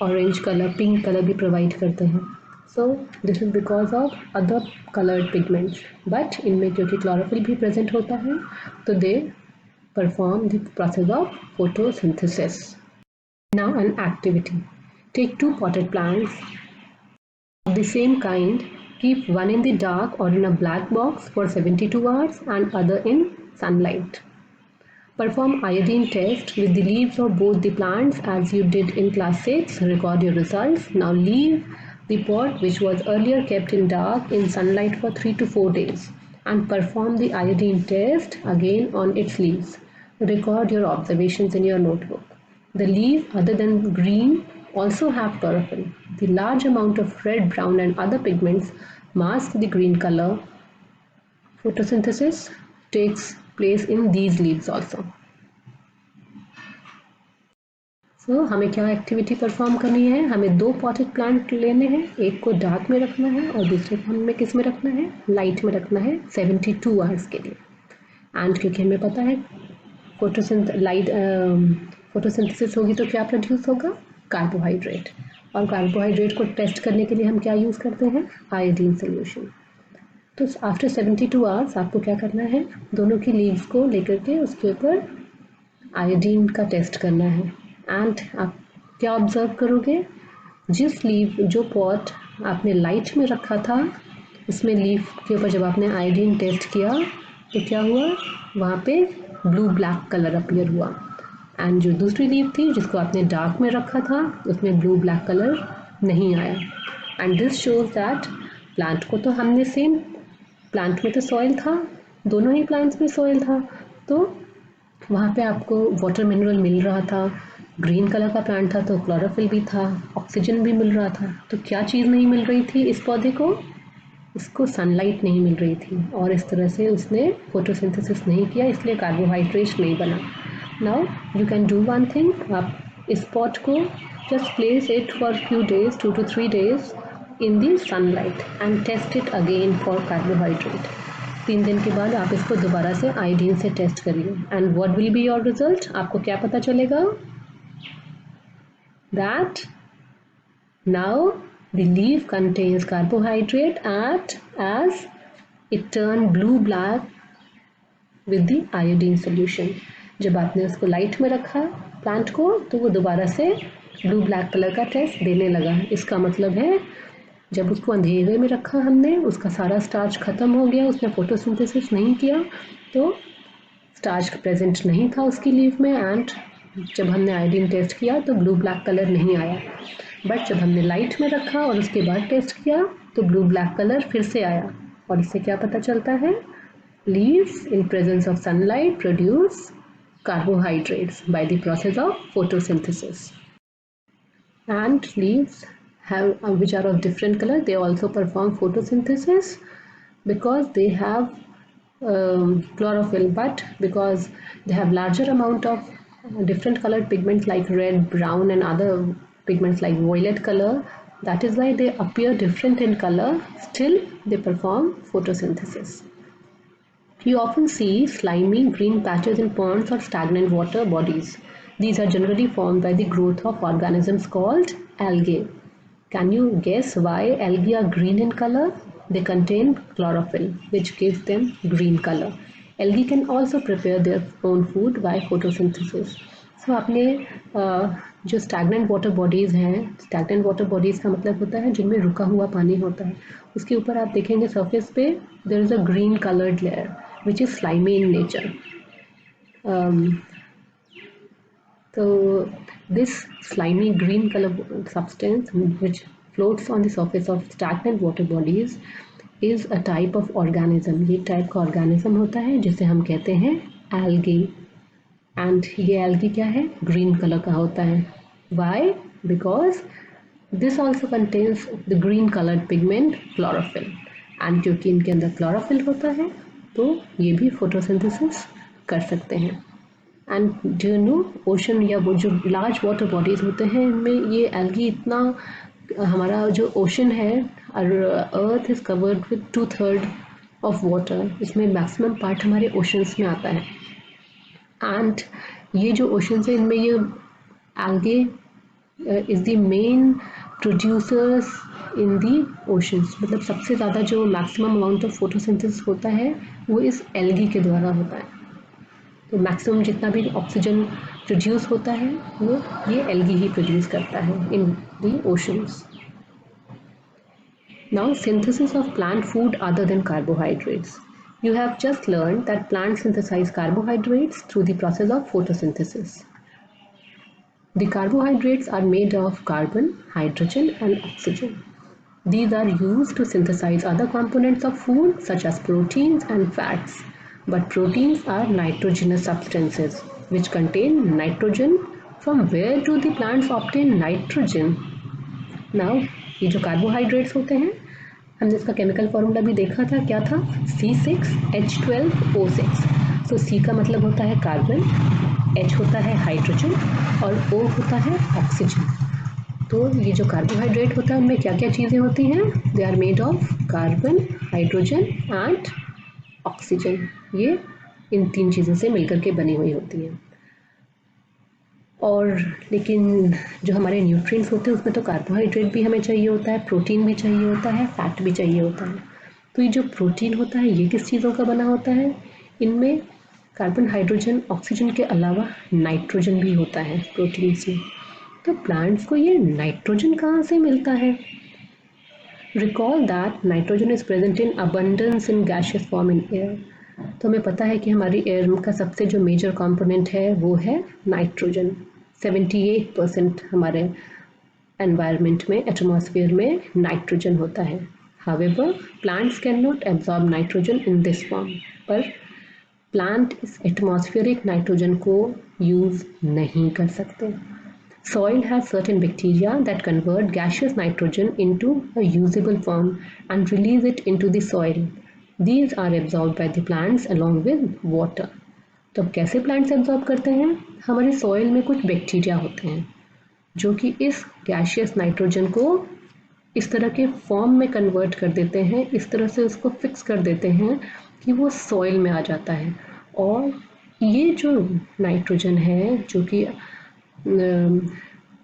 ऑरेंज कलर, पिंक कलर भी प्रोवाइड करते हैं। So this is because of other coloured pigments, but इनमें क्योंकि क्लोरोफिल भी प्रेजेंट होता है तो they perform the process of photosynthesis. Now an activity, take 2 potted plants of the same kind. Keep one in the dark or in a black box for 72 hours and other in sunlight. Perform iodine test with the leaves of both the plants as you did in class 6. Record your results. Now leave the pot which was earlier kept in dark in sunlight for 3 to 4 days and perform the iodine test again on its leaves. Record your observations in your notebook. The leaves other than green also have chlorophyll. The large amount of red, brown and other pigments mask the green color. Photosynthesis takes place in these leaves also. So हमें क्या activity perform करनी है? हमें 2 potted plant लेने हैं, एक को dark में रखना है और दूसरे को हमें किस में रखना है? लाइट में रखना है 72 आवर्स के लिए। एंड क्योंकि हमें पता है फोटोसिंथेसिस होगी तो क्या प्रोड्यूस होगा? कार्बोहाइड्रेट। और कार्बोहाइड्रेट को टेस्ट करने के लिए हम क्या यूज़ करते हैं? Iodine solution. तो आफ्टर 72 आवर्स आपको क्या करना है? दोनों की लीव्स को लेकर के उसके ऊपर आयोडीन का टेस्ट करना है। एंड आप क्या ऑब्जर्व करोगे? जिस लीव, जो पॉट आपने लाइट में रखा था उसमें लीफ के ऊपर जब आपने आयोडीन टेस्ट किया तो क्या हुआ? वहाँ पे ब्लू ब्लैक कलर अपीयर हुआ। एंड जो दूसरी लीफ थी जिसको आपने डार्क में रखा था उसमें ब्लू ब्लैक कलर नहीं आया। And this shows that plant को तो हमने सेम, प्लांट में तो सॉइल था, दोनों ही प्लांट्स में सॉइल था, तो वहाँ पे आपको वाटर मिनरल मिल रहा था। ग्रीन कलर का प्लांट था तो क्लोरोफिल भी था, ऑक्सीजन भी मिल रहा था। तो क्या चीज़ नहीं मिल रही थी इस पौधे को? इसको सनलाइट नहीं मिल रही थी और इस तरह से उसने फोटोसिंथेसिस नहीं किया, इसलिए कार्बोहाइड्रेट नहीं बना। Now you can do one thing, आप इस पॉट को just place it for few days, 2 to 3 days इन the sunlight and test it again for carbohydrate. 3 दिन के बाद आप इसको दोबारा से आयोडीन से टेस्ट करिए and what will be your result? आपको क्या पता चलेगा? That now the leaf contains carbohydrate as it turn blue black with the iodine solution. जब आपने उसको लाइट में रखा प्लांट को तो वो दोबारा से ब्लू ब्लैक कलर का टेस्ट देने लगा। इसका मतलब है जब उसको अंधेरे में रखा हमने, उसका सारा स्टार्च खत्म हो गया, उसने फोटोसिंथेसिस नहीं किया, तो स्टार्च प्रेजेंट नहीं था उसकी लीफ में, एंड जब हमने आयोडीन टेस्ट किया तो ब्लू ब्लैक कलर नहीं आया। बट जब हमने लाइट में रखा और उसके बाद टेस्ट किया तो ब्लू ब्लैक कलर फिर से आया। और इससे क्या पता चलता है? Leaves in presence of sunlight produce carbohydrates by the process of photosynthesis, and leaves have which are of different color, they also perform photosynthesis because they have chlorophyll, but because they have larger amount of different colored pigments like red, brown and other pigments like violet color, that is why they appear different in color, still they perform photosynthesis. You often see slimy green patches in ponds or stagnant water bodies. These are generally formed by the growth of organisms called algae. Can you guess why algae are green in color? They contain chlorophyll, which gives them green color. Algae can also prepare their own food by photosynthesis. So आपने जो stagnant water bodies हैं, stagnant water bodies का मतलब होता है जिनमें रुका हुआ पानी होता है, उसके ऊपर आप देखेंगे सरफेस पे there is a green coloured layer which is slimy in nature. So this slimy green color substance which floats on the surface of stagnant water bodies is a type of organism. ये type का organism होता है जिसे हम कहते हैं algae. And ये algae क्या है? Green color का होता है. Why? Because this also contains the green colored pigment chlorophyll. And क्योंकि इनके अंदर chlorophyll होता है तो ये भी फोटोसिंथेसिस कर सकते हैं। And do you know ocean या वो जो लार्ज वाटर बॉडीज़ होते हैं इनमें ये एल्गी इतना, हमारा जो ओशन है earth is covered with 2/3 of water, इसमें मैक्सिमम पार्ट हमारे ओशंस में आता है। एंड ये जो ओशंस है इनमें ये algae is the main producers in the oceans, मतलब सबसे ज़्यादा जो मैक्सिमम अमाउंट ऑफ फोटोसिंथेसिस होता है वो इस एल्गी के द्वारा होता है। तो मैक्सिमम जितना भी ऑक्सीजन प्रोड्यूस होता है वो ये एल्गी ही प्रोड्यूस करता है in the oceans. Now synthesis of plant food other than carbohydrates. You have just learned that plants synthesize carbohydrates through the process of photosynthesis. The carbohydrates are made of carbon, hydrogen and oxygen. These are used to synthesize other components of food such as proteins and fats. But proteins are nitrogenous substances which contain nitrogen. From where do the plants obtain nitrogen? Now, ये जो carbohydrates होते हैं हमने इसका chemical formula भी देखा था, क्या था? C6H12O6. तो C का मतलब होता है कार्बन, H होता है हाइड्रोजन और O होता है ऑक्सीजन। तो ये जो कार्बोहाइड्रेट होता है उनमें क्या क्या चीज़ें होती हैं? They are made of carbon, hydrogen and oxygen. ये इन 3 चीज़ों से मिलकर के बनी हुई होती हैं। और लेकिन जो हमारे न्यूट्रिएंट्स होते हैं उसमें तो कार्बोहाइड्रेट भी हमें चाहिए होता है, प्रोटीन भी चाहिए होता है, फैट भी चाहिए होता है। तो ये जो प्रोटीन होता है ये किस चीज़ों का बना होता है? इनमें कार्बन, हाइड्रोजन, ऑक्सीजन के अलावा नाइट्रोजन भी होता है प्रोटीन में। तो प्लांट्स को ये नाइट्रोजन कहाँ से मिलता है? Recall that nitrogen is present in abundance in gaseous form in air. तो हमें पता है कि हमारी एयर का सबसे जो मेजर कंपोनेंट है वो है नाइट्रोजन। 78% हमारे एनवायरनमेंट में, एटमॉस्फेयर में नाइट्रोजन होता है। However plants can not absorb nitrogen in this form, पर प्लांट इस एटमॉस्फेरिक नाइट्रोजन को यूज़ नहीं कर सकते। Soil has certain bacteria that convert gaseous nitrogen into a usable form and release it into the soil. These are absorbed by the plants along with water. तो अब कैसे plants absorb करते हैं? हमारे सॉइल में कुछ बैक्टीरिया होते हैं जो कि इस गैसियस नाइट्रोजन को इस तरह के फॉर्म में कन्वर्ट कर देते हैं, इस तरह से उसको फिक्स कर देते हैं कि वो सॉइल में आ जाता है। और ये जो नाइट्रोजन है जो कि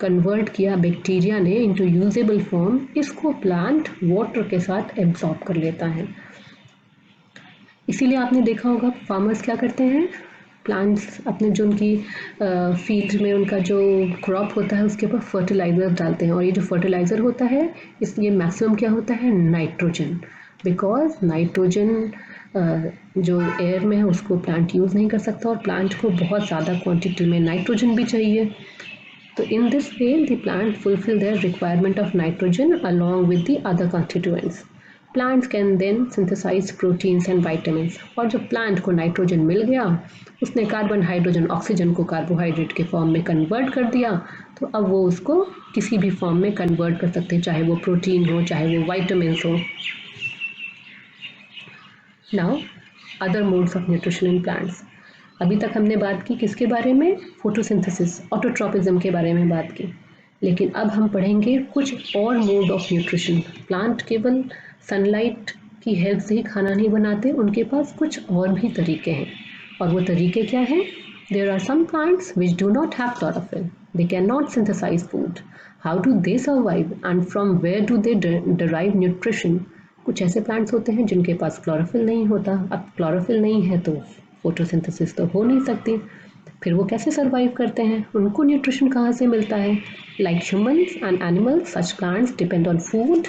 कन्वर्ट किया बैक्टीरिया ने इनटू यूजेबल फॉर्म, इसको प्लांट वाटर के साथ एब्जॉर्ब कर लेता है। इसीलिए आपने देखा होगा फार्मर्स क्या करते हैं, प्लांट्स अपने जो उनकी फील्ड में उनका जो क्रॉप होता है उसके ऊपर फर्टिलाइज़र डालते हैं, और ये जो फर्टिलाइज़र होता है इसलिए मैक्सिमम क्या होता है, नाइट्रोजन, बिकॉज नाइट्रोजन जो एयर में है उसको प्लांट यूज़ नहीं कर सकता, और प्लांट को बहुत ज़्यादा क्वांटिटी में नाइट्रोजन भी चाहिए. तो in this way the plant fulfill their requirement of nitrogen along with the other constituents. Plants can then synthesize proteins and vitamins. और जब प्लांट को नाइट्रोजन मिल गया, उसने कार्बन हाइड्रोजन ऑक्सीजन को कार्बोहाइड्रेट के फॉर्म में कन्वर्ट कर दिया, तो अब वो उसको किसी भी फॉर्म में कन्वर्ट कर सकते हैं, चाहे वो प्रोटीन हो चाहे वो वाइटामिन्स हो. Now other modes of nutrition in plants. अभी तक हमने बात की किसके बारे में, फोटोसिंथेसिस, ऑटोट्रॉपिज्म के बारे में बात की, लेकिन अब हम पढ़ेंगे कुछ और मोड ऑफ न्यूट्रिशन. प्लांट केवल सनलाइट की हेल्प से ही खाना नहीं बनाते, उनके पास कुछ और भी तरीके हैं. और वो तरीके क्या हैं? There are some plants which do not have chlorophyll, they can not synthesise food. How do they survive and from where do they derive nutrition? कुछ ऐसे प्लांट्स होते हैं जिनके पास क्लोरोफिल नहीं होता. अब क्लोरोफिल नहीं है तो फोटोसिंथेसिस तो हो नहीं सकती, फिर वो कैसे सर्वाइव करते हैं, उनको न्यूट्रिशन कहाँ से मिलता है? Like humans and animals, such plants depend on food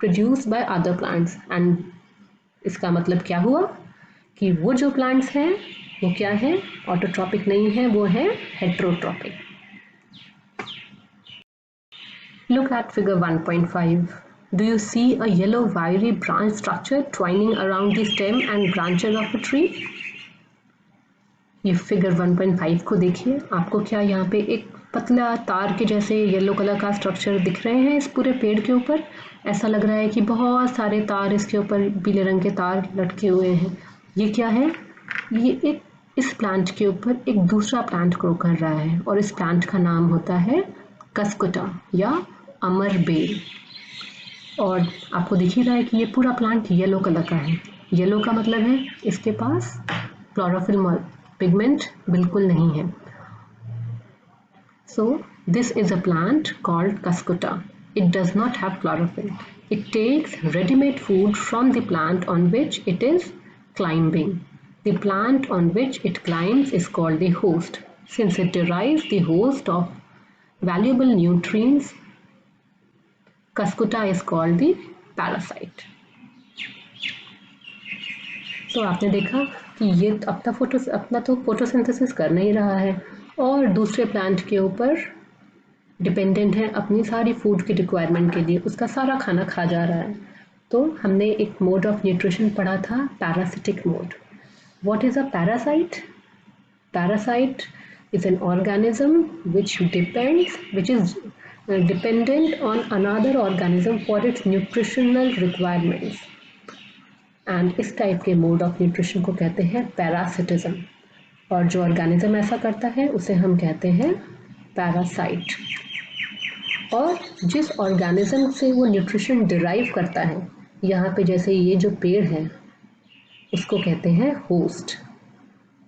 produced by other plants. And इसका मतलब क्या हुआ कि वो जो प्लांट्स हैं वो क्या है, ऑटोट्रॉपिक नहीं है, वो है heterotrophic. Look at figure 1.5. Do you see a yellow wiry branch structure twining around the stem and branches of a tree? ये फिगर 1.5 को देखिए, आपको क्या यहाँ पे एक पतला तार के जैसे येलो कलर का स्ट्रक्चर दिख रहे हैं इस पूरे पेड़ के ऊपर? ऐसा लग रहा है कि बहुत सारे तार इसके ऊपर पीले रंग के तार लटके हुए हैं. ये क्या है? ये एक इस प्लांट के ऊपर एक दूसरा प्लांट ग्रो कर रहा है, और इस प्लांट का नाम होता है कस्कुटा या अमर बेल. और आपको दिख ही रहा है कि ये पूरा प्लांट येलो कलर का है. येलो का मतलब है इसके पास क्लोरोफिल पिगमेंट बिल्कुल नहीं है. So this is a plant called Cuscuta. It does not have chlorophyll. It takes ready-made food from the plant on which it is climbing. The plant on which it climbs is called the host. Since it derives the host of valuable nutrients, Cuscuta is called the parasite. तो आपने देखा कि ये अपना तो photosynthesis कर नहीं रहा है, और दूसरे प्लांट के ऊपर डिपेंडेंट है अपनी सारी फूड की रिक्वायरमेंट के लिए, उसका सारा खाना खा जा रहा है. तो हमने एक मोड ऑफ न्यूट्रिशन पढ़ा था, parasitic mode. What is a parasite? Parasite is an organism which is dependent on another organism for its nutritional requirements. And इस टाइप के मोड ऑफ न्यूट्रिशन को कहते हैं पैरासिटिज्म, और जो ऑर्गेनिज्म ऐसा करता है उसे हम कहते हैं पैरासाइट. और जिस ऑर्गेनिज्म से वो न्यूट्रिशन डिराइव करता है, यहाँ पे जैसे ये जो पेड़ है उसको कहते हैं होस्ट.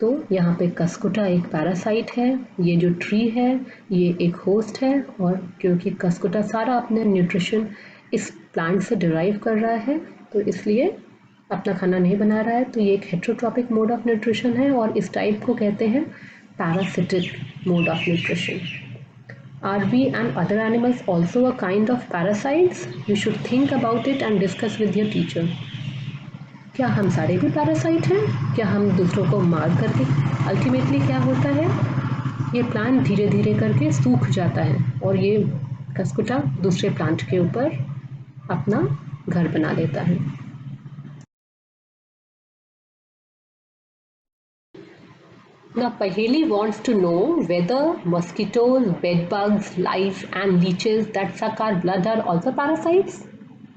तो यहाँ पे कस्कुटा एक पैरासाइट है, ये जो ट्री है ये एक होस्ट है, और क्योंकि कस्कुटा सारा अपना न्यूट्रिशन इस प्लांट से डिराइव कर रहा है तो इसलिए अपना खाना नहीं बना रहा है, तो ये एक हेट्रोट्रॉपिक मोड ऑफ न्यूट्रिशन है, और इस टाइप को कहते हैं parasitic mode of nutrition. Are we and other animals also a kind of parasites? You should think about it and discuss with your teacher. क्या हम सारे भी पैरासाइट हैं? क्या हम दूसरों को मार करके अल्टीमेटली क्या होता है, ये प्लांट धीरे धीरे करके सूख जाता है, और ये कस्कुटा दूसरे प्लांट के ऊपर अपना घर बना लेता है. Now Paheli wants to know whether mosquitoes, bedbugs, lice and leeches that suck our blood are also parasites.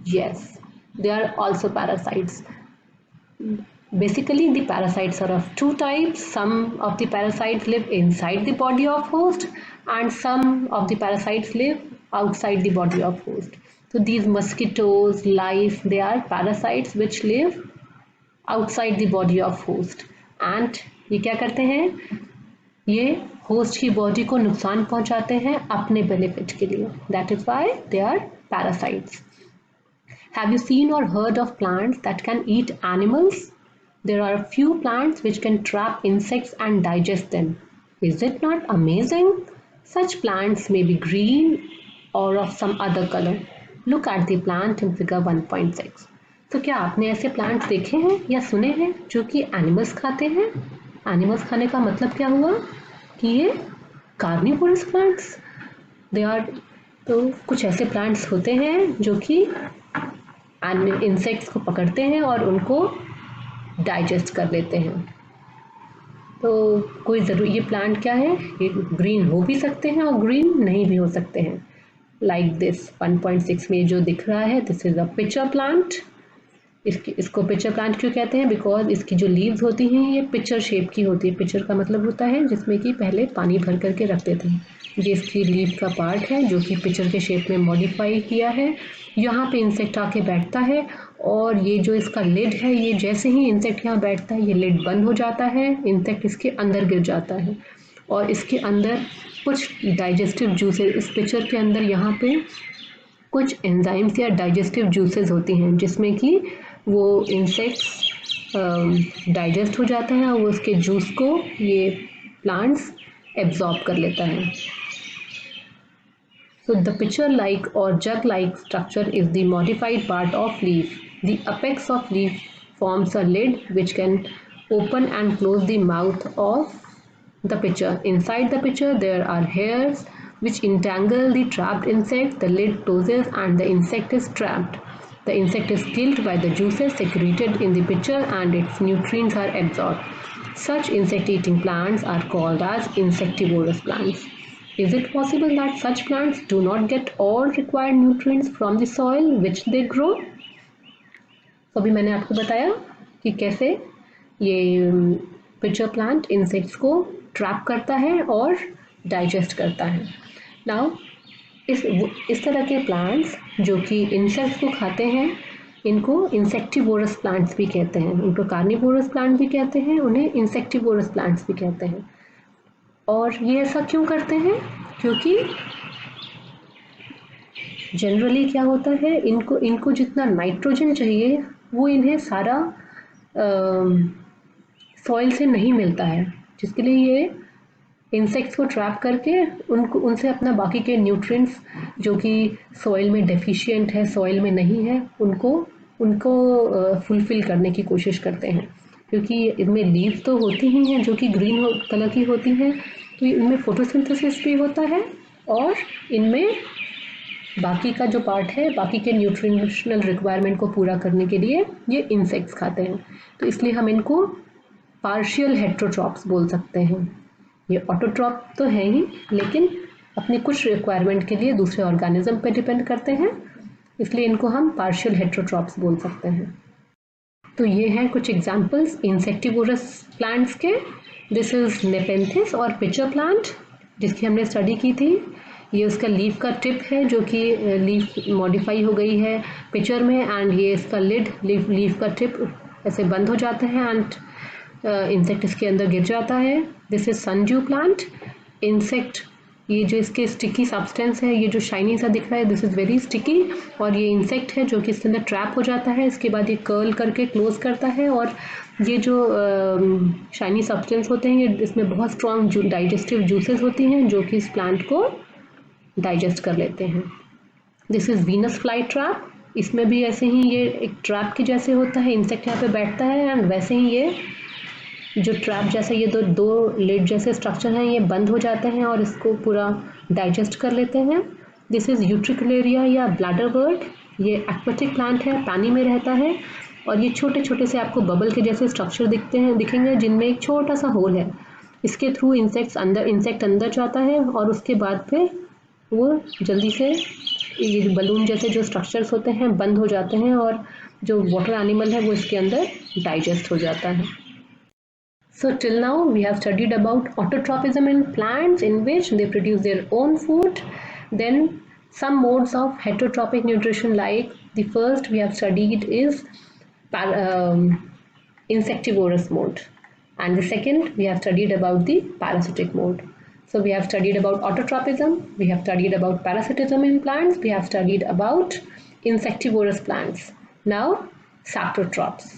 Yes, they are also parasites. Basically, the parasites are of two types. Some of the parasites live inside the body of host, and some of the parasites live outside the body of host. So these mosquitoes, lice, they are parasites which live outside the body of host. And ये क्या करते हैं, ये host की body को नुकसान पहुंचाते हैं अपने बेनिफिट के लिए. That is why they are parasites. Have you seen or heard of plants that can eat animals? There are a few plants which can trap insects and digest them. Is it not amazing? Such plants may be green or of some other color. Look at the plant in figure 1.6. तो क्या आपने ऐसे plants देखे हैं या सुने हैं जो कि एनिमल्स खाते हैं? एनिमल्स खाने का मतलब क्या हुआ कि ये कार्निवोरस प्लांट्स दे आर। तो कुछ ऐसे प्लांट्स होते हैं जो कि इंसेक्ट्स को पकड़ते हैं और उनको डाइजेस्ट कर लेते हैं। तो कोई ज़रूर ये प्लांट क्या है, ये ग्रीन हो भी सकते हैं और ग्रीन नहीं भी हो सकते हैं। लाइक दिस 1.6 में जो दिख रहा है, this is a pitcher plant. इसको पिचर प्लांट क्यों कहते हैं? बिकॉज इसकी जो लीव्स होती हैं ये पिचर शेप की होती है। पिचर का मतलब होता है जिसमें कि पहले पानी भर करके रखते थे। ये इसकी लीव का पार्ट है जो कि पिचर के शेप में मॉडिफाई किया है। यहाँ पे इंसेक्ट आके बैठता है और ये जो इसका लिड है, ये जैसे ही इंसेक्ट यहाँ बैठता है ये लिड बंद हो जाता है, इंसेक्ट इसके अंदर गिर जाता है और इसके अंदर कुछ डाइजेस्टिव जूसेस, इस पिचर के अंदर यहाँ पे कुछ एंजाइम्स या डाइजेस्टिव जूसेस होती हैं जिसमें कि वो इंसेक्ट्स डाइजेस्ट हो जाता है और उसके जूस को ये प्लांट्स एब्जॉर्ब कर लेता है। So the pitcher-like or jug-like structure is the modified part of leaf. The apex of leaf forms a lid which can open and close the mouth of the pitcher. Inside the pitcher there are hairs which entangle the trapped insect. The lid closes and the insect is trapped. The insect is killed by the juices secreted in the pitcher and its nutrients are absorbed. Such insect-eating plants are called as insectivorous plants. Is it possible that such plants do not get all required nutrients from the soil which they grow? तो अभी मैंने आपको बताया कि कैसे ये pitcher plant insects को trap करता है और डाइजेस्ट करता है। नाउ इस तरह के प्लांट्स जो कि इंसेक्ट्स को खाते हैं इनको इंसेक्टिवोरस प्लांट्स भी कहते हैं। उनको कार्निवोरस प्लांट भी कहते हैं, उन्हें इंसेक्टिवोरस प्लांट्स भी कहते हैं। और ये ऐसा क्यों करते हैं? क्योंकि जनरली क्या होता है, इनको जितना नाइट्रोजन चाहिए वो इन्हें सारा सॉइल से नहीं मिलता है, जिसके लिए ये इंसेक्ट्स को ट्रैप करके उनसे अपना बाकी के न्यूट्रिएंट्स जो कि सॉइल में डेफिशिएंट है, सॉइल में नहीं है, उनको फुलफिल करने की कोशिश करते हैं। क्योंकि इनमें लीव्स तो होती ही हैं जो कि ग्रीन कलर की होती हैं, तो इनमें फोटोसिंथेसिस भी होता है और इनमें बाकी का जो पार्ट है, बाकी के न्यूट्रिशनल रिक्वायरमेंट को पूरा करने के लिए ये इंसेक्ट्स खाते हैं। तो इसलिए हम इनको पार्शियल हेट्रोट्रॉप्स बोल सकते हैं। ये ऑटोट्रॉप तो है ही, लेकिन अपनी कुछ रिक्वायरमेंट के लिए दूसरे ऑर्गेनिज्म पे डिपेंड करते हैं, इसलिए इनको हम पार्शियल हेट्रोट्रॉप्स बोल सकते हैं। तो ये हैं कुछ एग्जाम्पल्स इंसेक्टिवोरस प्लांट्स के। दिस इज नेपेंथिस और पिचर प्लांट जिसकी हमने स्टडी की थी। ये उसका लीफ का टिप है जो कि लीफ मॉडिफाई हो गई है पिचर में, एंड ये इसका लिड, लीफ का टिप ऐसे बंद हो जाता है एंड इंसेक्ट इसके अंदर गिर जाता है। This is sundew plant. Insect, ये जो इसके स्टिकी सब्सटेंस है, ये जो शाइनी सा दिख रहा है, दिस इज़ वेरी स्टिकी, और ये इंसेक्ट है जो कि इसके अंदर ट्रैप हो जाता है। इसके बाद ये कर्ल करके क्लोज करता है और ये जो शाइनी सब्सटेंस होते हैं, ये इसमें बहुत स्ट्रॉन्ग डाइजेस्टिव जूसेस होती हैं जो कि इस प्लांट को डाइजेस्ट कर लेते हैं। This is Venus fly trap. इसमें भी ऐसे ही ये एक ट्रैप के जैसे होता है, इंसेक्ट यहाँ पे बैठता है एंड वैसे ही ये जो ट्रैप जैसे ये दो लिड जैसे स्ट्रक्चर हैं ये बंद हो जाते हैं और इसको पूरा डाइजेस्ट कर लेते हैं। दिस इज़ यूट्रिकुलेरिया या ब्लैडर बर्ड। ये एक्वेटिक प्लांट है, पानी में रहता है और ये छोटे छोटे से आपको बबल के जैसे स्ट्रक्चर दिखेंगे जिनमें एक छोटा सा होल है। इसके थ्रू इंसेक्ट अंदर जाता है और उसके बाद फिर वो जल्दी से ये बलून जैसे जो स्ट्रक्चर्स होते हैं बंद हो जाते हैं और जो वाटर एनिमल है वो इसके अंदर डाइजेस्ट हो जाता है। So till now we have studied about autotropism in plants in which they produce their own food. Then some modes of heterotropic nutrition, like the first we have studied is insectivorous mode, and the second we have studied about the parasitic mode. So we have studied about autotropism, we have studied about parasitism in plants, we have studied about insectivorous plants. Now saprotrophs.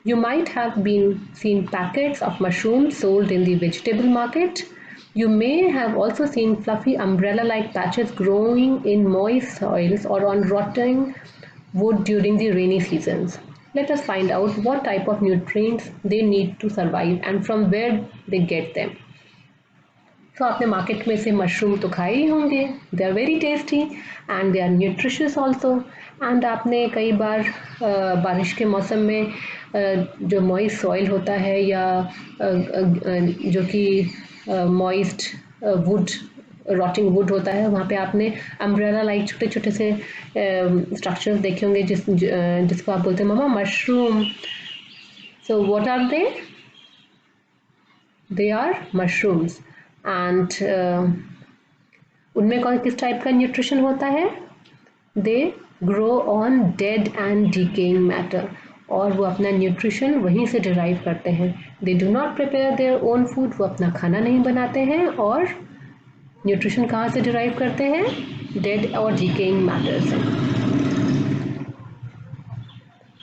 You might have been seen packets of mushrooms sold in the vegetable market. You may have also seen fluffy umbrella-like patches growing in moist soils or on rotting wood during the rainy seasons. Let us find out what type of nutrients they need to survive and from where they get them. तो आपने market में से mushroom तो खाए ही होंगे. They are very tasty and they are nutritious also. एंड आपने कई बार बारिश के मौसम में जो मॉइस्ट सॉइल होता है या जो कि मॉइस्ट वुड रॉटिंग वुड होता है, वहाँ पे आपने अम्ब्रेला लाइक छोटे छोटे से स्ट्रक्चर्स देखे होंगे जिसको आप बोलते हैं मामा mushroom. So what are they? They are mushrooms. And उनमें कौन किस टाइप का न्यूट्रिशन होता है? They grow on dead and decaying matter. और वो अपना न्यूट्रिशन वहीं से डिराइव करते हैं. They do not prepare their own food. वो अपना खाना नहीं बनाते हैं. और न्यूट्रिशन कहाँ से डिराइव करते हैं? डेड और डिकेइंग मैटर से.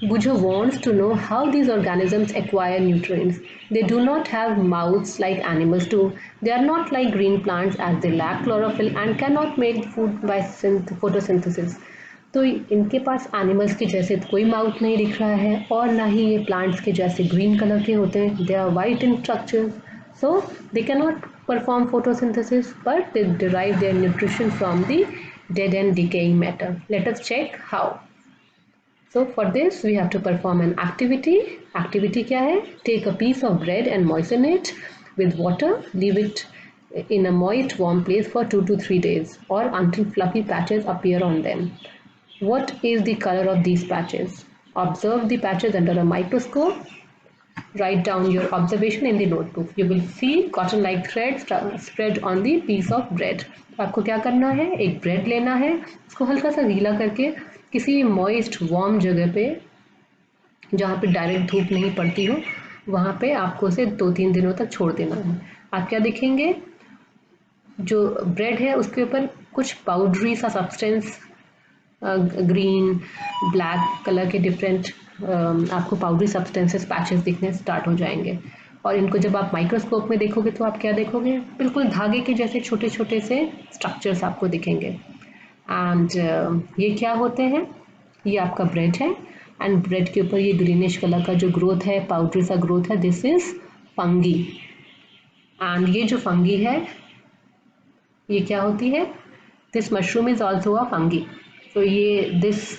Bujo wants to know how these organisms acquire nutrients. They do not have mouths like animals do. They are not like green plants as they lack chlorophyll and cannot make food by photosynthesis. तो इनके पास animals के जैसे कोई mouth नहीं दिख रहा है और ना ही ये प्लांट्स के जैसे ग्रीन कलर के होते हैं. They are white in structure, so they can not perform photosynthesis but they derive their nutrition from the dead and decaying matter. Let us check how. So for this we have to perform an activity. Activity क्या है? Take a piece of bread and moisten it with water. Leave it in a moist warm place for 2 to 3 days or until fluffy patches appear on them. What is the color of these patches? Observe the patches under a microscope. Write down your observation in the notebook. You will see cotton-like threads spread on the piece of bread. आपको क्या करना है? एक bread लेना है, उसको हल्का सा गीला करके किसी मॉइस्ट वार्म जगह पे जहाँ पे डायरेक्ट धूप नहीं पड़ती हो वहाँ पे आपको उसे 2-3 दिनों तक छोड़ देना है. आप क्या देखेंगे? जो ब्रेड है उसके ऊपर कुछ पाउडरी सा सब्सटेंस, ग्रीन ब्लैक कलर के डिफरेंट आपको पाउडरी सब्सटेंसेस पैचेस दिखने स्टार्ट हो जाएंगे. और इनको जब आप माइक्रोस्कोप में देखोगे तो आप क्या देखोगे? बिल्कुल धागे के जैसे छोटे छोटे से स्ट्रक्चर्स आपको दिखेंगे. एंड ये क्या होते हैं? ये आपका ब्रेड है एंड ब्रेड के ऊपर ये ग्रीनिश कलर का जो ग्रोथ है, पाउडरी सा ग्रोथ है, दिस इज फंगी. एंड ये जो फंगी है ये क्या होती है? This mushroom is also a fungi. तो ये this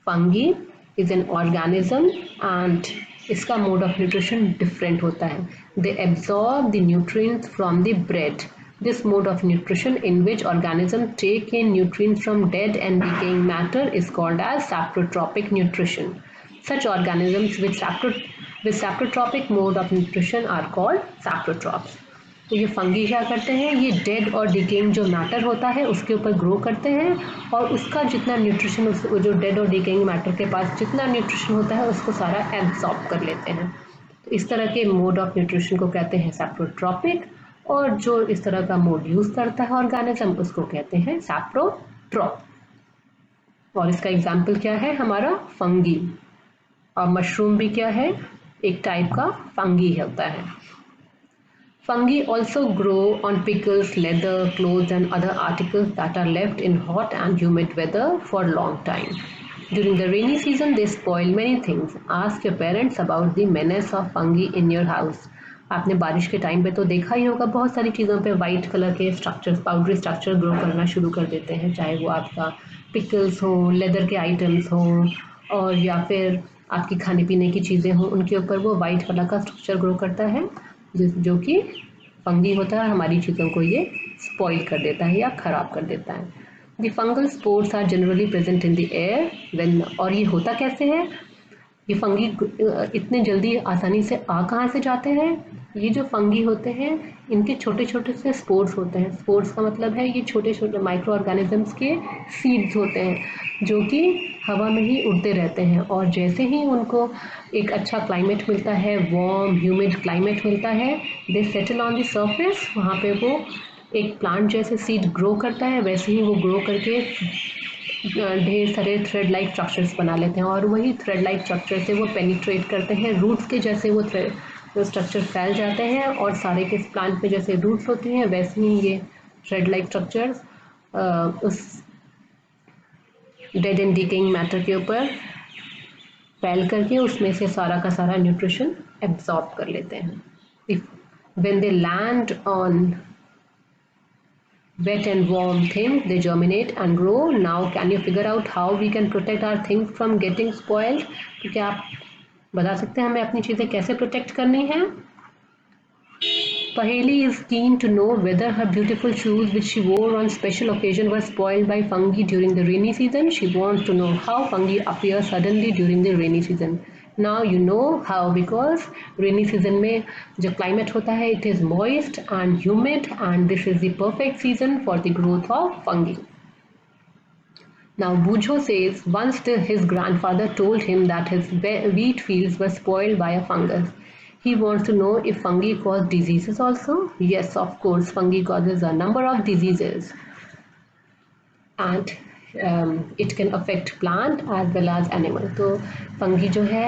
fungi is an organism and इसका मोड ऑफ न्यूट्रिशन डिफरेंट होता है. They absorb the nutrients from the bread. This mode of nutrition in which organisms take in nutrients from dead and decaying matter is called as saprotropic nutrition. Such organisms with saprotropic mode of nutrition are called saprotrophs. तो ये fungi क्या करते हैं? ये dead और decaying जो matter होता है उसके ऊपर ग्रो करते हैं और उसका जितना न्यूट्रिशन जो डेड और डिकेइंग मैटर के पास जितना न्यूट्रिशन होता है उसको सारा एब्जॉर्ब कर लेते हैं. तो इस तरह के मोड ऑफ न्यूट्रिशन को कहते हैं सैप्रोट्रॉपिक. और जो इस तरह का मोड यूज करता है ऑर्गेनिज्म उसको कहते हैं सैप्रोट्रॉप. और इसका एग्जाम्पल क्या है? हमारा फंगी. और मशरूम भी क्या है? एक टाइप का फंगी होता है. Fungi also grow on pickles, leather, clothes and other articles that are left in hot and humid weather for long time. During the rainy season they spoil many things. Ask your parents about the menace of fungi in your house. आपने बारिश के time पे तो देखा ही होगा बहुत सारी चीज़ों पे वाइट कलर के स्ट्रक्चर्स, पाउडरी स्ट्रक्चर ग्रो करना शुरू कर देते हैं. चाहे वो आपका पिकल्स हो, लेदर के आइटम्स हो और या फिर आपकी खाने पीने की चीज़ें हों, उनके ऊपर वो वाइट कलर का स्ट्रक्चर ग्रो करता है जो कि फंगी होता है. हमारी चीज़ों को ये स्पॉइल कर देता है या ख़राब कर देता है. The fungal spores are generally present in the air when. और ये होता कैसे है? ये फंगी इतने जल्दी आसानी से कहाँ से जाते हैं? ये जो फंगी होते हैं इनके छोटे छोटे से स्पोर्स होते हैं. स्पोर्स का मतलब है ये छोटे छोटे माइक्रो ऑर्गेनिजम्स के सीड्स होते हैं जो कि हवा में ही उड़ते रहते हैं. और जैसे ही उनको एक अच्छा क्लाइमेट मिलता है, वार्म ह्यूमिड क्लाइमेट मिलता है, दे सेटल ऑन द सरफेस. वहाँ पे वो एक प्लांट जैसे सीड ग्रो करता है, वैसे ही वो ग्रो करके ढेर सारे थ्रेड लाइक स्ट्रक्चर्स बना लेते हैं और वही थ्रेड लाइक स्ट्रक्चर से वो पेनिट्रेट करते हैं रूट्स के जैसे वो स्ट्रक्चर फैल जाते हैं और सारे के प्लांट में जैसे रूट्स होती हैं वैसे ही ये थ्रेड लाइक स्ट्रक्चर्स उस डेड एंड डिकेइंग मैटर के ऊपर फैल करके उसमें से सारा का सारा न्यूट्रिशन एब्जॉर्ब कर लेते हैं. When they land on wet and warm things, they germinate and grow. Now can you figure out how we can protect our things from getting spoiled? तो क्या आप बता सकते हैं हमें अपनी चीज़ें कैसे प्रोटेक्ट करनी है? Paheli is keen to know whether her beautiful shoes which she wore on special occasion were spoiled by fungi during the rainy season. She wants to know how fungi appear suddenly during the rainy season. Now you know how, because rainy season में जो climate होता है it is moist and humid and this is the perfect season for the growth of fungi. Now Bujo says once his grandfather told him that his wheat fields were spoiled by a fungus. He wants to know if fungi cause diseases also. Yes, of course, fungi causes a number of diseases and it can affect plant as well as animal. तो fungi जो है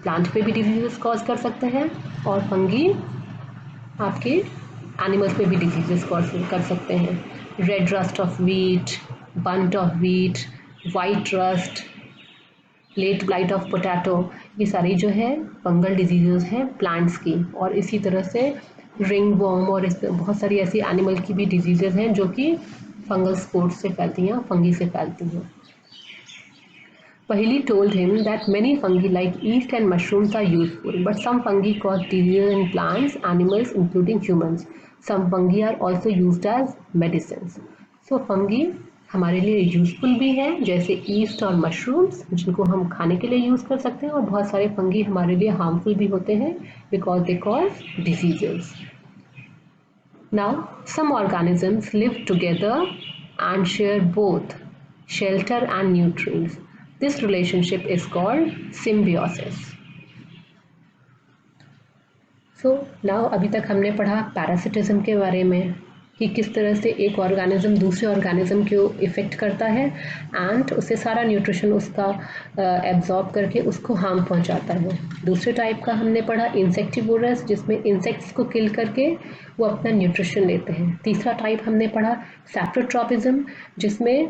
plant पे भी diseases cause कर सकते हैं और fungi आपके animals पे भी diseases cause कर सकते हैं. Red rust of wheat, bunt of wheat, white rust, late blight of potato, ये सारी जो है फंगल डिजीज़ हैं प्लांट्स की. और इसी तरह से रिंग वॉर्म और इस बहुत सारी ऐसी एनिमल की भी डिजीज़ हैं जो कि फंगल स्पोर्ट्स से फैलती हैं, फंगी से फैलती हैं. Paheli told him that many fungi like yeast and mushrooms are useful, but some fungi cause disease in plants, animals, including humans. Some fungi are also used as medicines. So fungi हमारे लिए useful भी हैं जैसे east और mushrooms जिनको हम खाने के लिए यूज़ कर सकते हैं और बहुत सारे फंगी हमारे लिए हार्मफुल भी होते हैं because they cause diseases. Now some organisms live together and share both shelter and nutrients. This relationship is called symbiosis. So now अभी तक हमने पढ़ा पैरासिटिज्म के बारे में कि किस तरह से एक ऑर्गेनिज्म दूसरे ऑर्गेनिज्म को इफ़ेक्ट करता है एंड उससे सारा न्यूट्रिशन उसका एब्जॉर्ब करके उसको हार्म पहुंचाता है. दूसरे टाइप का हमने पढ़ा इंसेक्टिवोरस जिसमें इंसेक्ट्स को किल करके वो अपना न्यूट्रिशन लेते हैं. तीसरा टाइप हमने पढ़ा सैप्रोट्रॉपिज्म जिसमें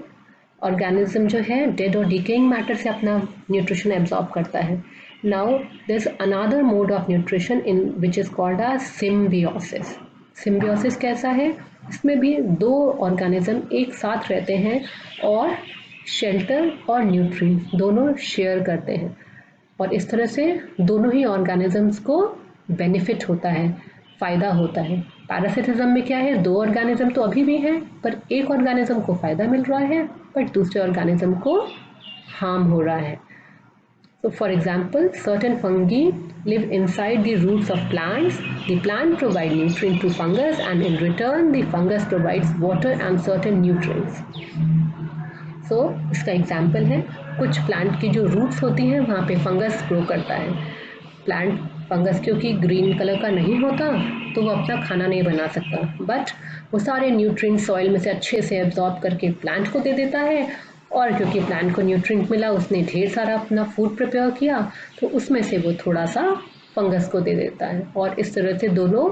ऑर्गेनिज्म जो है डेड और डिकेइंग मैटर से अपना न्यूट्रिशन एब्जॉर्ब करता है. Now there is another mode of nutrition in which is called as symbiosis. Symbiosis कैसा है? इसमें भी दो ऑर्गेनिज्म एक साथ रहते हैं और शेल्टर और न्यूट्रिएंट्स दोनों शेयर करते हैं और इस तरह से दोनों ही ऑर्गेनिजम्स को बेनिफिट होता है, फ़ायदा होता है. पैरासिटिज्म में क्या है? दो ऑर्गेनिज्म तो अभी भी हैं पर एक ऑर्गेनिज्म को फ़ायदा मिल रहा है पर दूसरे ऑर्गेनिज्म को हार्म हो रहा है. So for example, certain fungi live inside the roots of plants. The plant provides nutrient to fungus and in return the fungus provides water and certain nutrients. So इसका एग्जाम्पल है कुछ plant की जो roots होती हैं वहाँ पे fungus grow करता है. प्लांट फंगस क्योंकि ग्रीन कलर का नहीं होता तो वो अपना खाना नहीं बना सकता बट वो सारे न्यूट्रिएंट सॉइल में से अच्छे से एब्जॉर्ब करके प्लांट को दे देता है और क्योंकि प्लांट को न्यूट्रिएंट मिला उसने ढेर सारा अपना फूड प्रिपेयर किया तो उसमें से वो थोड़ा सा फंगस को दे देता है और इस तरह से दोनों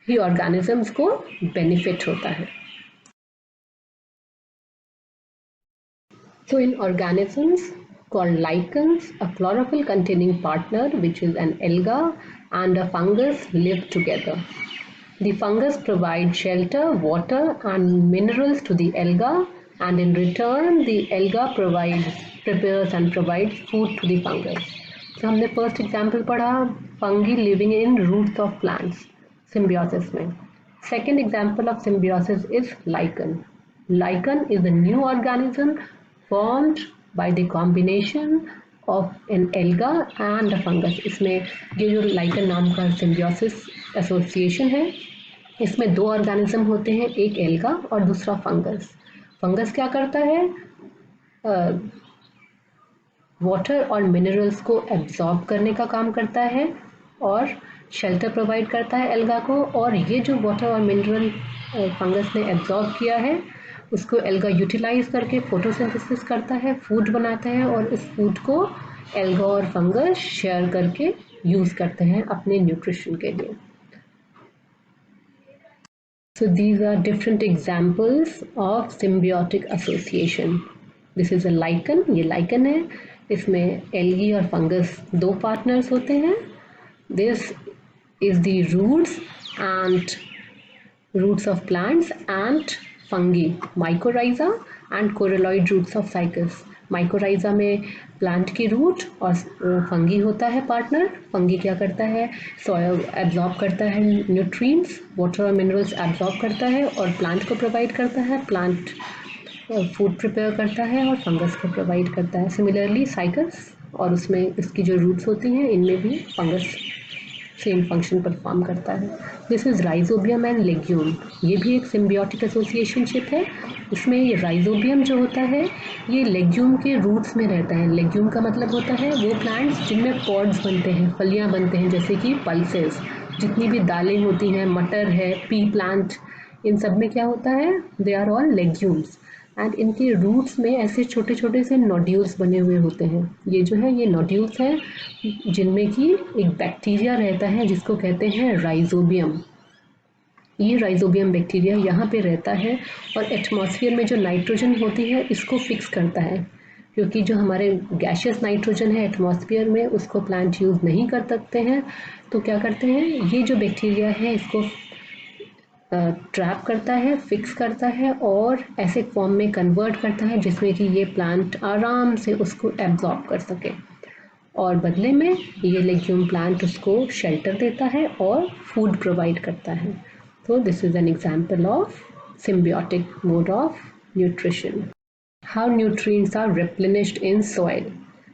ही ऑर्गेनिजम्स को बेनिफिट होता है. So in organisms called lichens, a chlorophyll containing partner which is an alga and a fungus live together. The fungus provides shelter, water and minerals to the alga and in return the alga prepares and provides food to the fungus. So हमने first example पढ़ा fungi living in roots of plants symbiosis में. Second example of symbiosis is lichen. Lichen is a new organism formed by the combination of an alga and a fungus. इसमें ये जो lichen नाम का symbiosis association है इसमें दो organism होते हैं एक एल्गा और दूसरा फंगस. फंगस क्या करता है? वाटर और मिनरल्स को एब्जॉर्ब करने का काम करता है और शेल्टर प्रोवाइड करता है एल्गा को और ये जो वाटर और मिनरल फंगस ने एब्जॉर्ब किया है उसको एल्गा यूटिलाइज करके फोटोसिंथेसिस करता है, फूड बनाता है और इस फूड को एल्गा और फंगस शेयर करके यूज करते हैं अपने न्यूट्रिशन के लिए. So these are different examples of symbiotic association. This is a lichen, ये lichen है, इसमें एल्गी और फंगस दो पार्टनर्स होते हैं. This is the roots of plants and fungi, mycorrhiza and coralloid roots of cycas. Mycorrhiza में plant की root और फंगी होता है पार्टनर. फंगी क्या करता है, सॉइल एब्जॉर्ब करता है, न्यूट्रिएंट्स वाटर और मिनरल्स एब्जॉर्ब करता है और प्लांट को प्रोवाइड करता है. प्लांट फूड प्रिपेयर करता है और फंगस को प्रोवाइड करता है. सिमिलरली साइकस और उसमें इसकी जो रूट्स होती हैं इनमें भी फंगस सेम फंक्शन परफॉर्म करता है. This is rhizobium and legume. ये भी एक सिम्बियोटिक एसोसिएशनशिप है. इसमें ये राइजोबियम जो होता है ये लेग्यूम के रूट्स में रहता है. लेग्यूम का मतलब होता है वो प्लांट्स जिनमें पॉड्स बनते हैं, फलियां बनते हैं, जैसे कि पल्सेस. जितनी भी दालें होती हैं, मटर है, पी प्लांट, इन सब में क्या होता है, they are all legumes. And इनके रूट्स में ऐसे छोटे छोटे से नोड्यूल्स बने हुए होते हैं. ये जो है ये नोड्यूल्स हैं जिनमें कि एक बैक्टीरिया रहता है जिसको कहते हैं राइजोबियम. ये राइजोबियम बैक्टीरिया यहाँ पे रहता है और एटमॉस्फेयर में जो नाइट्रोजन होती है इसको फिक्स करता है. क्योंकि जो हमारे गैशियस नाइट्रोजन है एटमॉस्फेयर में उसको प्लांट यूज़ नहीं कर सकते हैं, तो क्या करते हैं, ये जो बैक्टीरिया है इसको ट्रैप करता है, फिक्स करता है और ऐसे फॉर्म में कन्वर्ट करता है जिसमें कि ये प्लांट आराम से उसको एब्जॉर्ब कर सके. और बदले में ये लेग्यूम प्लांट उसको शेल्टर देता है और फूड प्रोवाइड करता है. तो this is an example of symbiotic mode of nutrition. How nutrients are replenished in soil.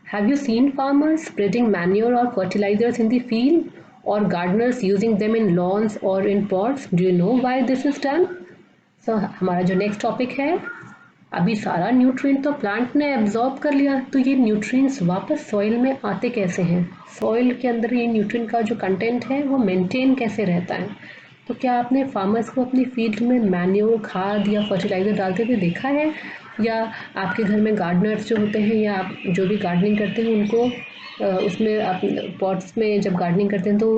Have you seen farmers spreading manure or fertilizers in the field or gardeners using them in lawns or in pots? Do you know why this is done? So हमारा जो next topic है, अभी सारा nutrient तो plant ने absorb कर लिया, तो ये न्यूट्रिएंट्स वापस सॉइल में आते कैसे हैं, सॉइल के अंदर ये न्यूट्रिएंट का जो कंटेंट है वो मेंटेन कैसे रहता है. तो क्या आपने फार्मर्स को अपनी फील्ड में मैन्योर, खाद या फर्टिलाइज़र डालते हुए देखा है, या आपके घर में गार्डनर्स जो होते हैं या आप जो भी गार्डनिंग करते हैं उनको उसमें आप पॉट्स में जब गार्डनिंग करते हैं तो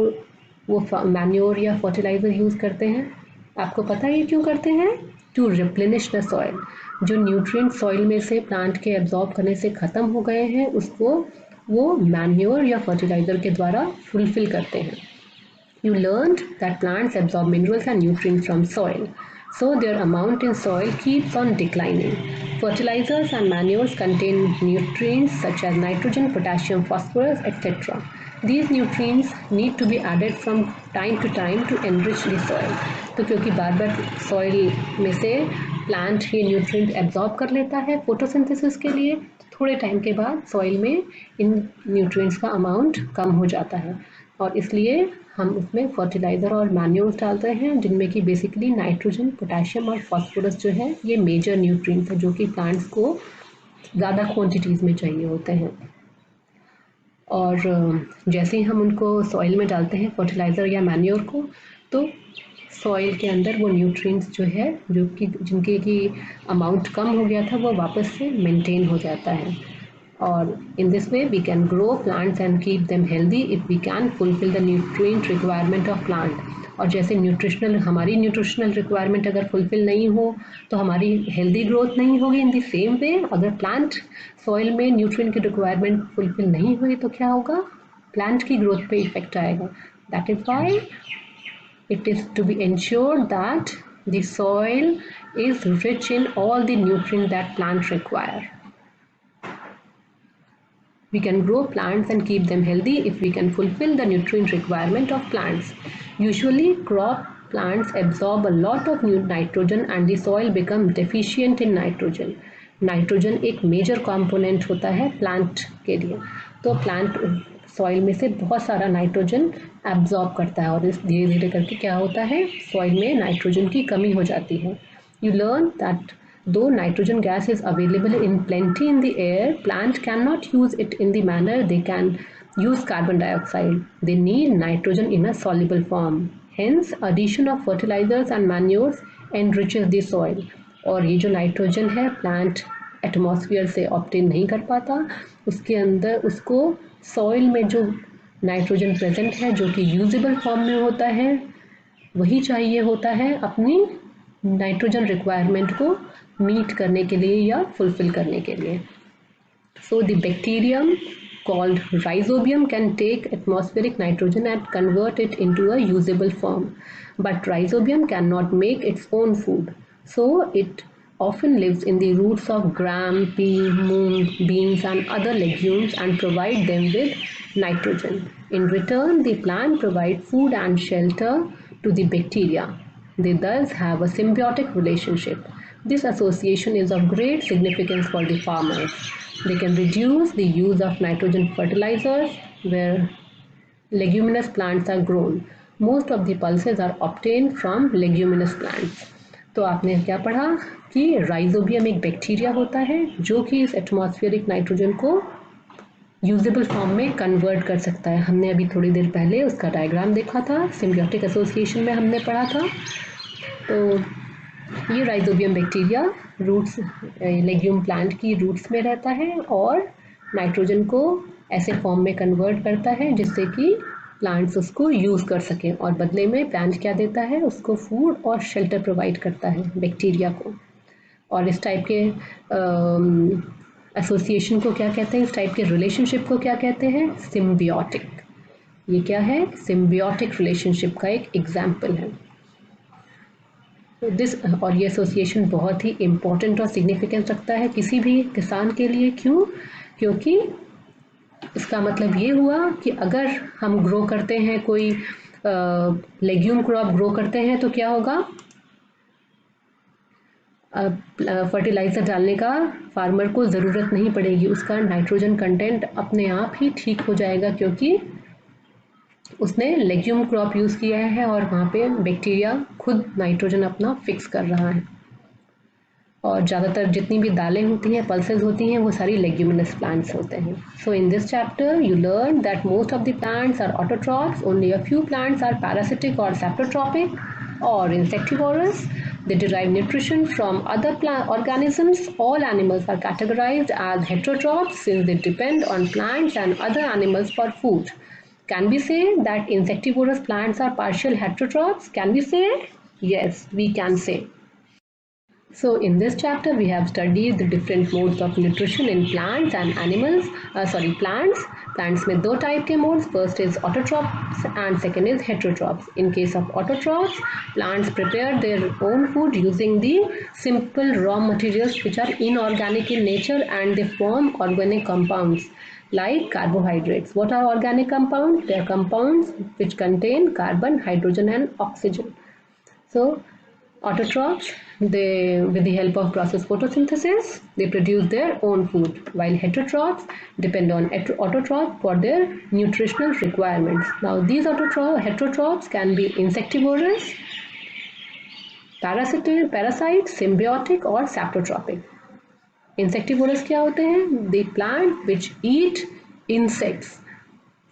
वो मैन्योर या फर्टिलाइज़र यूज़ करते हैं? आपको पता है ये क्यों करते हैं? To replenish the soil. जो न्यूट्रिएंट सॉइल में से प्लांट के एब्जॉर्ब करने से ख़त्म हो गए हैं उसको वो मैन्योर या फर्टिलाइज़र के द्वारा फुलफिल करते हैं. You learned that plants absorb minerals and nutrients from soil, so their amount in soil keeps on declining. Fertilizers and manures contain nutrients such as nitrogen, potassium, phosphorus, etc. These nutrients need to be added from time to time to enrich the soil. तो क्योंकि बार बार soil में से plant ये nutrient absorb कर लेता है photosynthesis के लिए, थोड़े टाइम के बाद सॉइल में इन न्यूट्रिएंट्स का अमाउंट कम हो जाता है और इसलिए हम उसमें फर्टिलाइज़र और मैन्योर्स डालते हैं जिनमें कि बेसिकली नाइट्रोजन, पोटेशियम और फास्फोरस जो है ये मेजर न्यूट्रिएंट्स है जो कि प्लांट्स को ज़्यादा क्वांटिटीज़ में चाहिए होते हैं. और जैसे ही हम उनको सॉइल में डालते हैं फर्टिलाइज़र या मैन्योर को, तो सॉइल के अंदर वो न्यूट्रिएंट्स जो है जो कि जिनके की अमाउंट कम हो गया था वो वापस से मेंटेन हो जाता है. और in this way we can grow plants and keep them healthy if we can fulfill the nutrient requirement of plant. और जैसे हमारी न्यूट्रिशनल रिक्वायरमेंट अगर फुलफिल नहीं हो तो हमारी हेल्दी ग्रोथ नहीं होगी. इन द सेम वे अगर प्लांट सॉइल में न्यूट्रिएंट की रिक्वायरमेंट फुलफिल नहीं हुई तो क्या होगा, प्लांट की ग्रोथ पे इफेक्ट आएगा. That is why it is to be ensured that the soil is rich in all the nutrients that plants require. We can grow plants and keep them healthy if we can fulfill the nutrient requirement of plants. Usually crop plants absorb a lot of nitrogen and the soil becomes deficient in nitrogen. Nitrogen एक major component होता है plant के लिए, तो plant soil में से बहुत सारा नाइट्रोजन एब्जॉर्ब करता है और इस धीरे धीरे करके क्या होता है, सॉइल में नाइट्रोजन की कमी हो जाती है. You learn that though nitrogen gas is available in plenty in the air, plants cannot use it in the manner they can use carbon dioxide. They need nitrogen in a soluble form. Hence, addition of fertilizers and manures enriches the soil. और ये जो nitrogen है plant atmosphere से obtain नहीं कर पाता, उसके अंदर उसको सॉइल में जो नाइट्रोजन प्रेजेंट है जो कि यूजेबल फॉर्म में होता है वही चाहिए होता है अपनी नाइट्रोजन रिक्वायरमेंट को मीट करने के लिए या फुलफिल करने के लिए. So the bacterium called rhizobium can take atmospheric nitrogen and convert it into a usable form. But rhizobium cannot make its own food. So it often lives in the roots of gram, pea, moong, beans and other legumes and provide them with nitrogen. In return, the plant provides food and shelter to the bacteria. They thus have a symbiotic relationship. This association is of great significance for the farmers. They can reduce the use of nitrogen fertilizers where leguminous plants are grown. Most of the pulses are obtained from leguminous plants. तो आपने क्या पढ़ा कि rhizobium एक bacteria होता है जो कि इस एटमॉस्फेरिक नाइट्रोजन को यूजेबल फॉर्म में कन्वर्ट कर सकता है. हमने अभी थोड़ी देर पहले उसका डायग्राम देखा था, सिम्बियोटिक एसोसिएशन में हमने पढ़ा था. तो ये rhizobium bacteria roots legume plant की रूट्स में रहता है और नाइट्रोजन को ऐसे फॉर्म में कन्वर्ट करता है जिससे कि प्लांट्स उसको यूज़ कर सकें और बदले में प्लांट क्या देता है, उसको फूड और शेल्टर प्रोवाइड करता है बैक्टीरिया को. और इस टाइप के एसोसिएशन को क्या कहते हैं, इस टाइप के रिलेशनशिप को क्या कहते हैं, सिम्बियोटिक. ये क्या है, सिम्बियोटिक रिलेशनशिप का एक एग्जाम्पल है. और ये एसोसिएशन बहुत ही इम्पोर्टेंट और सिग्निफिकेंस रखता है किसी भी किसान के लिए. क्यों? क्योंकि इसका मतलब ये हुआ कि अगर हम ग्रो करते हैं कोई लेग्यूम क्रॉप ग्रो करते हैं तो क्या होगा, फर्टिलाइज़र डालने का फार्मर को ज़रूरत नहीं पड़ेगी, उसका नाइट्रोजन कंटेंट अपने आप ही ठीक हो जाएगा क्योंकि उसने लेग्यूम क्रॉप यूज़ किया है और वहाँ पे बैक्टीरिया खुद नाइट्रोजन अपना फिक्स कर रहा है. और ज़्यादातर जितनी भी दालें होती हैं, पल्सेस होती हैं, वो सारी लेग्यूमिनस प्लांट्स होते हैं. So in this chapter you learn that most of the plants are autotrophs, only a few plants are parasitic or saprotrophic or insectivorous. They derive nutrition from other organisms. All animals are categorized as heterotrophs since they depend on plants and other animals for food. Can we say that insectivorous plants are partial heterotrophs? Can we say? Yes, we can say. So in this chapter we have studied the different modes of nutrition in plants and animals. Plants. Plants में दो type के modes. First is autotrophs and second is heterotrophs. In case of autotrophs, plants prepare their own food using the simple raw materials which are inorganic in nature and they form organic compounds like carbohydrates. What are organic compounds? They are compounds which contain carbon, hydrogen and oxygen. So autotrophs, they with the help of process photosynthesis they produce their own food, while heterotrophs depend on autotrophs for their nutritional requirements. Now these heterotrophs can be insectivorous, parasite, symbiotic or saprotrophic. Insectivorous क्या होते हैं, the plant which eat insects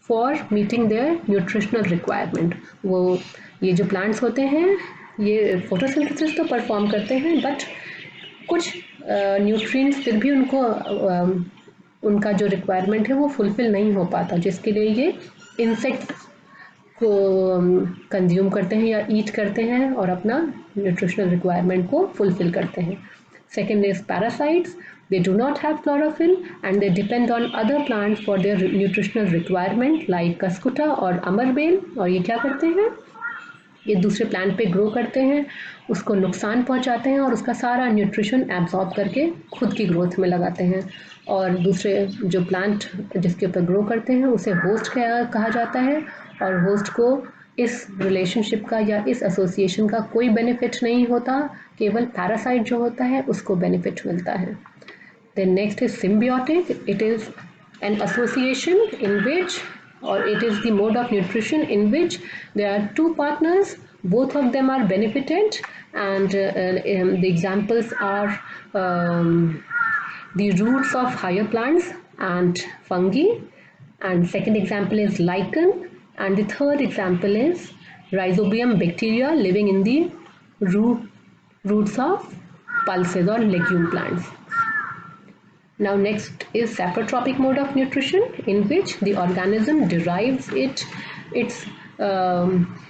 for meeting their nutritional requirement. वो ये जो plants होते हैं ये photosynthesis तो परफॉर्म करते हैं बट कुछ न्यूट्रिएंट्स फिर भी उनको उनका जो रिक्वायरमेंट है वो फुलफिल नहीं हो पाता, जिसके लिए ये इंसेक्ट्स को कंज्यूम करते हैं या ईट करते हैं और अपना न्यूट्रिशनल रिक्वायरमेंट को फुलफिल करते हैं. Second is parasites. They do not have chlorophyll and they depend on other plants for their nutritional requirement like cuscuta और अमरबेल. और ये क्या करते हैं, ये दूसरे प्लांट पे ग्रो करते हैं, उसको नुकसान पहुंचाते हैं और उसका सारा न्यूट्रिशन एब्जॉर्ब करके खुद की ग्रोथ में लगाते हैं. और दूसरे जो प्लांट जिसके ऊपर ग्रो करते हैं उसे होस्ट कहा जाता है और होस्ट को इस रिलेशनशिप का या इस एसोसिएशन का कोई बेनिफिट नहीं होता, केवल पैरासाइट जो होता है उसको बेनिफिट मिलता है. Then next is symbiotic. It is an association in which or it is the mode of nutrition in which there are two partners, both of them are benefited and the examples are the roots of higher plants and fungi, and second example is lichen, and the third example is rhizobium bacteria living in the roots of pulses or legume plants. Now next is saprotrophic mode of nutrition, in which the organism derives its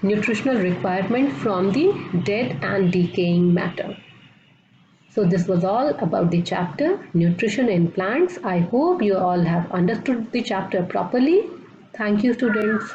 nutritional requirement from the dead and decaying matter. So this was all about the chapter Nutrition in Plants. I hope you all have understood the chapter properly. Thank you, students.